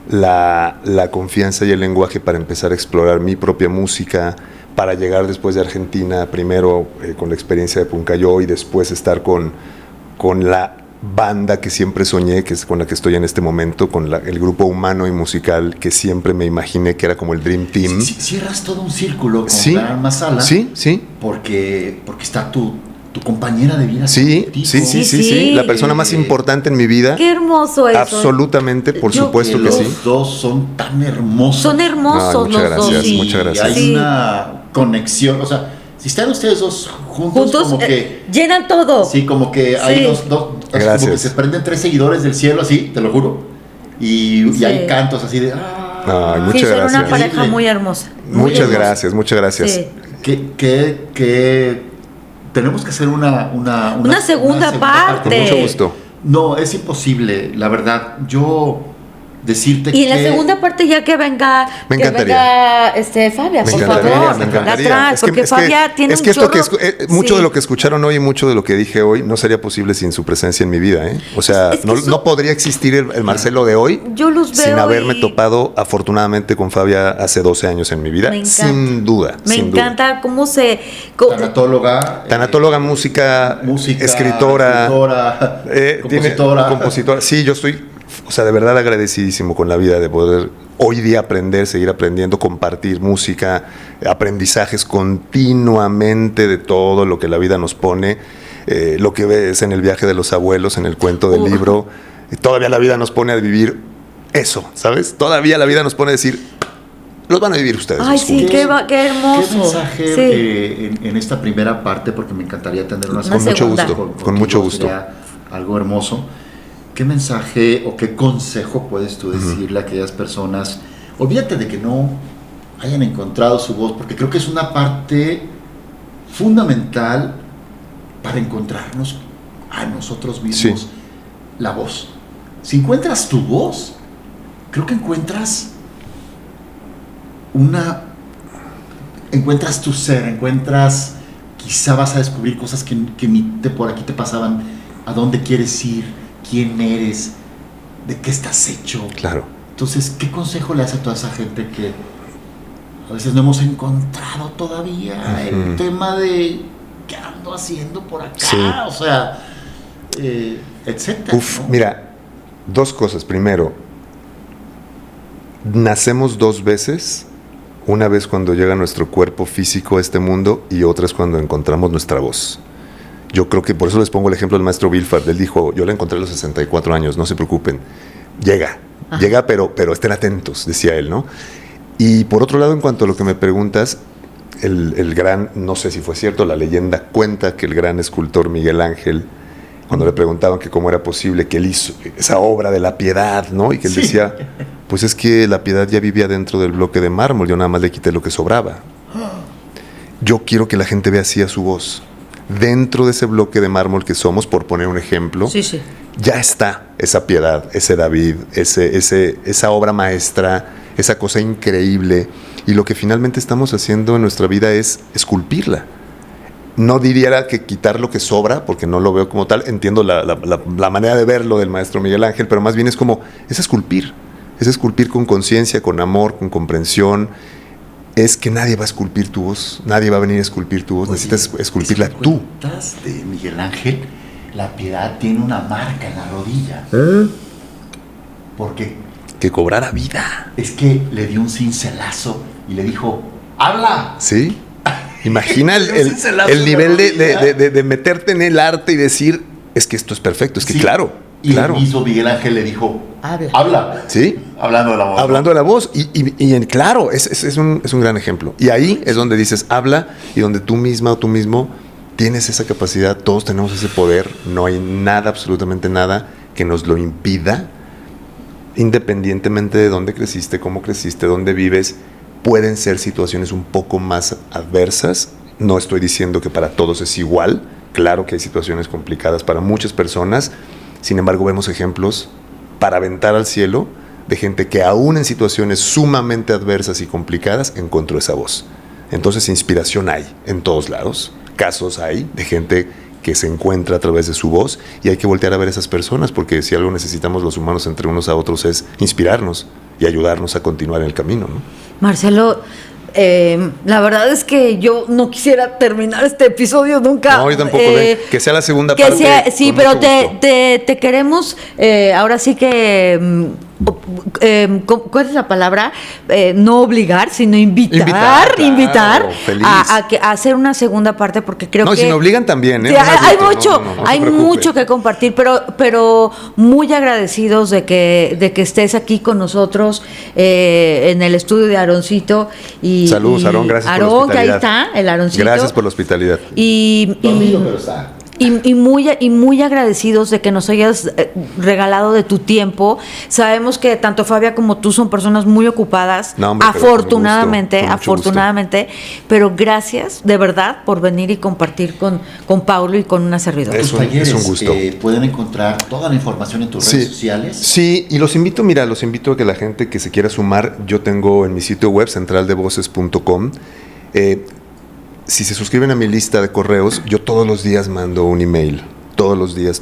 la confianza y el lenguaje para empezar a explorar mi propia música, para llegar después de Argentina, primero con la experiencia de Puncayó y después estar con la banda que siempre soñé, que es con la que estoy en este momento, con el grupo humano y musical que siempre me imaginé que era como el Dream Team. Cierras todo un círculo con la Alma Sala. Sí. Porque está tu compañera de vida. Sí. La persona más importante en mi vida. Qué hermoso eso. Absolutamente, por supuesto que sí. Los dos son tan hermosos. Son hermosos los dos. Muchas gracias. Hay una conexión, o sea, si están ustedes dos juntos como que llenan todo. Sí, como que hay dos como que se prenden 3 seguidores del cielo, así, te lo juro. Y hay cantos así de muchas gracias. Son una pareja muy hermosa. Muchas gracias. Sí. Que tenemos que hacer una segunda parte. Con mucho gusto. No, es imposible, la verdad. Yo decirte Y en la que- segunda parte ya que venga, Me que encantaría. venga Fabia, Me por encantaría, favor, me encantaría. atrás, porque Fabia tiene es un que esto que chorro. mucho Sí. de lo que escucharon hoy y mucho de lo que dije hoy no sería posible sin su presencia en mi vida, ¿eh? O sea, Es que no, eso- no podría existir el Marcelo de hoy Yo los sin veo haberme y- topado afortunadamente con Fabia hace 12 años en mi vida. Me encanta. Sin duda. Me sin duda. encanta cómo Tanatóloga, Tanatóloga, música, escritora, compositora. compositora. Sí, yo estoy, o sea, de verdad agradecidísimo con la vida de poder hoy día aprender, seguir aprendiendo, compartir música, aprendizajes continuamente de todo lo que la vida nos pone, lo que ves en el viaje de los abuelos, en el cuento del libro. Todavía la vida nos pone a vivir eso, ¿sabes? Todavía la vida nos pone a decir, los van a vivir ustedes. Ay, dos sí, juntos. qué hermoso. ¿Qué mensaje Sí. en esta primera parte, porque me encantaría tener una Una Con mucho segunda. gusto, con mucho gusto. Sería algo hermoso. ¿Qué mensaje o qué consejo puedes tú decirle a aquellas personas? Olvídate de que no hayan encontrado su voz, porque creo que es una parte fundamental para encontrarnos a nosotros mismos, Sí. la voz. Si encuentras tu voz, creo que encuentras tu ser, quizá vas a descubrir cosas que ni por aquí te pasaban, a dónde quieres ir, quién eres, de qué estás hecho. Claro. Entonces, ¿qué consejo le das a toda esa gente que a veces no hemos encontrado todavía el tema de qué ando haciendo por acá? Sí. O sea, etcétera. Uf, ¿no? mira, dos cosas. Primero, nacemos dos veces. Una vez cuando llega nuestro cuerpo físico a este mundo y otra es cuando encontramos nuestra voz. Yo creo que por eso les pongo el ejemplo del maestro Bilfard. Él dijo, yo la encontré a los 64 años, no se preocupen. Llega, pero estén atentos, decía él, ¿no? Y por otro lado, en cuanto a lo que me preguntas, el gran, no sé si fue cierto, la leyenda cuenta que el gran escultor Miguel Ángel, cuando le preguntaban que cómo era posible que él hizo esa obra de la piedad, ¿no? Y que él Sí. decía, pues es que la piedad ya vivía dentro del bloque de mármol, yo nada más le quité lo que sobraba. Yo quiero que la gente vea así a su voz. Dentro de ese bloque de mármol que somos, por poner un ejemplo, Sí, sí. ya está esa piedad, ese David, esa obra maestra, esa cosa increíble. Y lo que finalmente estamos haciendo en nuestra vida es esculpirla. No diría que quitar lo que sobra, porque no lo veo como tal. Entiendo la manera de verlo del maestro Miguel Ángel, pero más bien es como, es esculpir con conciencia, con amor, con comprensión. Es que nadie va a esculpir tu voz, nadie va a venir a esculpir tu voz, necesitas esculpirla esas tú. cuentas de Miguel Ángel, la piedad tiene una marca en la rodilla. Porque Que cobrara vida. es que le dio un cincelazo y le dijo, ¡habla! ¿Sí? Imagina Un cincelazo el en la nivel rodilla. de meterte en el arte y decir, es que esto es perfecto, es que Sí. claro, Y claro. el mismo Miguel Ángel le dijo, Habla. ¡habla! ¿Sí? Hablando de la voz. Hablando de la voz. Claro, es un gran ejemplo. Y ahí es donde dices, habla, y donde tú misma o tú mismo tienes esa capacidad, todos tenemos ese poder, no hay nada, absolutamente nada, que nos lo impida, independientemente de dónde creciste, cómo creciste, dónde vives. Pueden ser situaciones un poco más adversas. No estoy diciendo que para todos es igual. Claro que hay situaciones complicadas para muchas personas. Sin embargo, vemos ejemplos para aventar al cielo de gente que aún en situaciones sumamente adversas y complicadas encontró esa voz. Entonces, inspiración hay en todos lados. Casos hay de gente que se encuentra a través de su voz y hay que voltear a ver a esas personas, porque si algo necesitamos los humanos entre unos a otros es inspirarnos y ayudarnos a continuar en el camino, ¿no? Marcelo, la verdad es que yo no quisiera terminar este episodio nunca. No, yo tampoco. Que sea la segunda que parte. sea, sí, con pero mucho gusto. te queremos, ahora sí que, ¿cuál es la palabra? No obligar, sino Invitar, invitar claro, feliz. a hacer una segunda parte, porque creo No, que... si me obligan también, ¿eh? Sí, No me hay agüito, mucho, no se hay preocupe. mucho que compartir, pero muy agradecidos de que estés aquí con nosotros en el estudio de Aaroncito. Saludos, Aarón, gracias por la Aarón, que ahí hospitalidad. está, el Aaroncito. Gracias por la hospitalidad. Y Dormido, pero está. Y muy agradecidos de que nos hayas regalado de tu tiempo. Sabemos que tanto Fabia como tú son personas muy ocupadas, No, hombre, pero afortunadamente, con mucho gusto. pero gracias de verdad por venir y compartir con Paulo y con una servidora. Es Tus un talleres gusto. pueden encontrar toda la información en tus redes sociales. Sí, y los invito a que la gente que se quiera sumar, yo tengo en mi sitio web centraldevoces.com. Si se suscriben a mi lista de correos, yo todos los días mando un email. Todos los días,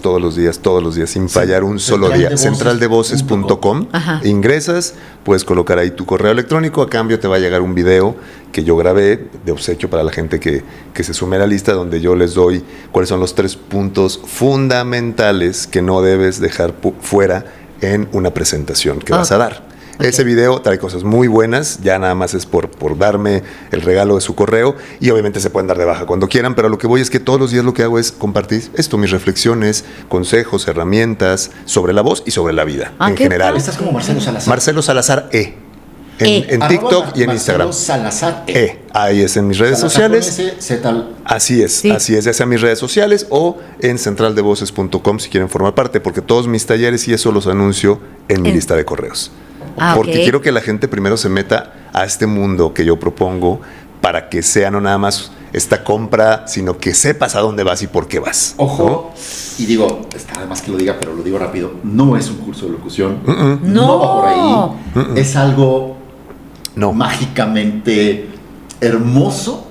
sin fallar un solo día. Centraldevoces.com. Ajá. Ingresas, puedes colocar ahí tu correo electrónico. A cambio te va a llegar un video que yo grabé de obsequio para la gente que se sume a la lista, donde yo les doy cuáles son los 3 puntos fundamentales que no debes dejar fuera en una presentación que vas a dar. Okay. Ese video trae cosas muy buenas, ya nada más es por darme el regalo de su correo, y obviamente se pueden dar de baja cuando quieran, pero lo que voy es que todos los días lo que hago es compartir esto, mis reflexiones, consejos, herramientas sobre la voz y sobre la vida en ¿Qué general. tal? Estás como Marcelo Salazar. Marcelo Salazar en TikTok y en Instagram. Marcelo Salazar Ahí es en mis redes Salazar con sociales. ese, Z. Así es, Sí. ya sea en mis redes sociales o en centraldevoces.com si quieren formar parte, porque todos mis talleres y eso los anuncio en mi lista de correos. Porque ok. quiero que la gente primero se meta a este mundo que yo propongo, para que sea no nada más esta compra, sino que sepas a dónde vas y por qué vas. Ojo, y digo, está además que lo diga, pero lo digo rápido, no es un curso de locución. No. va por ahí. Es algo No. mágicamente hermoso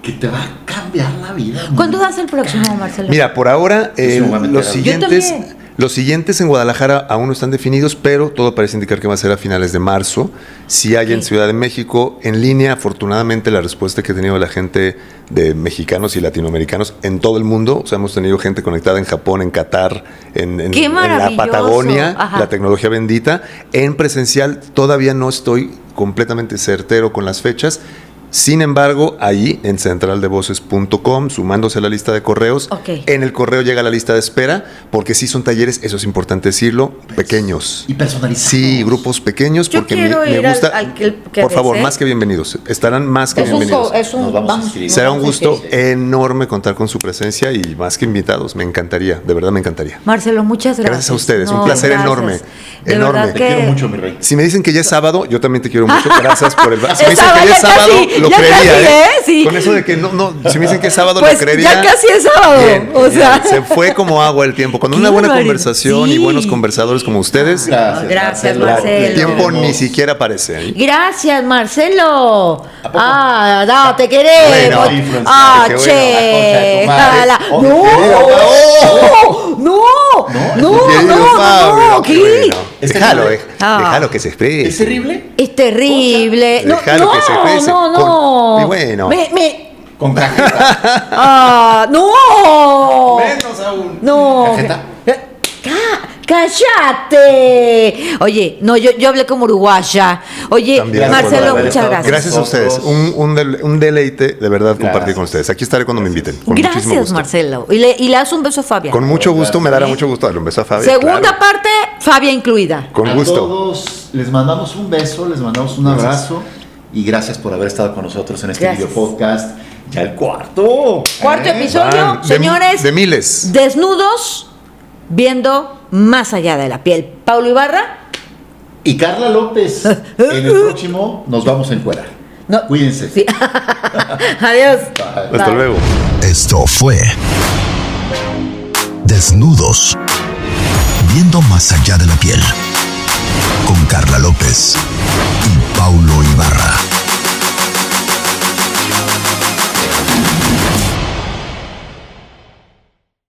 que te va a cambiar la vida. ¿Cuándo das el próximo, Marcelo? Mira, por ahora Sí, me voy a meter los a- siguientes... Yo también. Los siguientes en Guadalajara aún no están definidos, pero todo parece indicar que va a ser a finales de marzo. Si hay en Ok. Ciudad de México, en línea, afortunadamente la respuesta que ha tenido la gente de mexicanos y latinoamericanos en todo el mundo, o sea, hemos tenido gente conectada en Japón, en Qatar, en ¡Qué la maravilloso! Patagonia, Ajá. la tecnología bendita. En presencial todavía no estoy completamente certero con las fechas. Sin embargo, ahí en centraldevoces.com, sumándose a la lista de correos, Ok. en el correo llega la lista de espera, porque sí son talleres, eso es importante decirlo, pequeños. Y personalizados. Sí, grupos pequeños, Yo porque quiero me ir gusta. al que por favor, desee. más que bienvenidos. Estarán más que Es un, bienvenidos. Nos vamos a inscribir. Será un nos vamos a gusto inscribir. enorme contar con su presencia y más que invitados. Me encantaría, de verdad me encantaría. Marcelo, muchas gracias. Gracias a ustedes, un placer enorme, De enorme. verdad Te que... quiero mucho, mi rey. Si me dicen que ya es sábado, yo también te quiero mucho. Gracias por el. Si me dicen Estaba que ya ya es sábado, casi, lo ya creería, casi, ¿eh? Sí. Con eso de que no, si me dicen que es sábado, Pues lo creería. ya casi es sábado. Bien, o sea. se fue como agua el tiempo. Con Qué una buena barbaridad. conversación y Sí. buenos conversadores como ustedes, Gracias, la- Marcelo. el tiempo ni Queremos. siquiera aparece. ¿eh? Gracias, Marcelo. ¿A poco? No, te queremos. Bueno, Ah, qué bueno. che. La concha de tu madre. Ala. Oh, No, Querido Pablo, no, qué ¿qué? bueno. Es Déjalo, terrible. déjalo que se exprese. ¿Es terrible? Es terrible. No, Déjalo que se exprese. no. Y bueno. Con cajeta. No. Menos aún. No. ¿Cajeta? ¡Cállate! Oye, no, yo hablé como uruguaya. Oye, También, Marcelo, por muchas haber gracias. Gracias a ustedes. Un deleite de verdad compartir Gracias. con ustedes. Aquí estaré cuando me inviten. Con muchísimo Gracias, gusto. Marcelo. Y le das un beso a Fabián. Con mucho gusto, me dará mucho gusto darle un beso a Fabi. Segunda claro. parte, Fabia incluida. Con A gusto. todos les mandamos un beso, les mandamos un abrazo y gracias por haber estado con nosotros en este Gracias. video podcast. Ya el cuarto. Cuarto episodio, Van señores. de miles. Desnudos, viendo más allá de la piel. Paulo Ibarra. Y Carla López. En el próximo nos vamos a encuerar. No. Cuídense. Sí. Adiós. Hasta Bye. luego. Esto fue Desnudos, viendo más allá de la piel, con Carla López y Pablo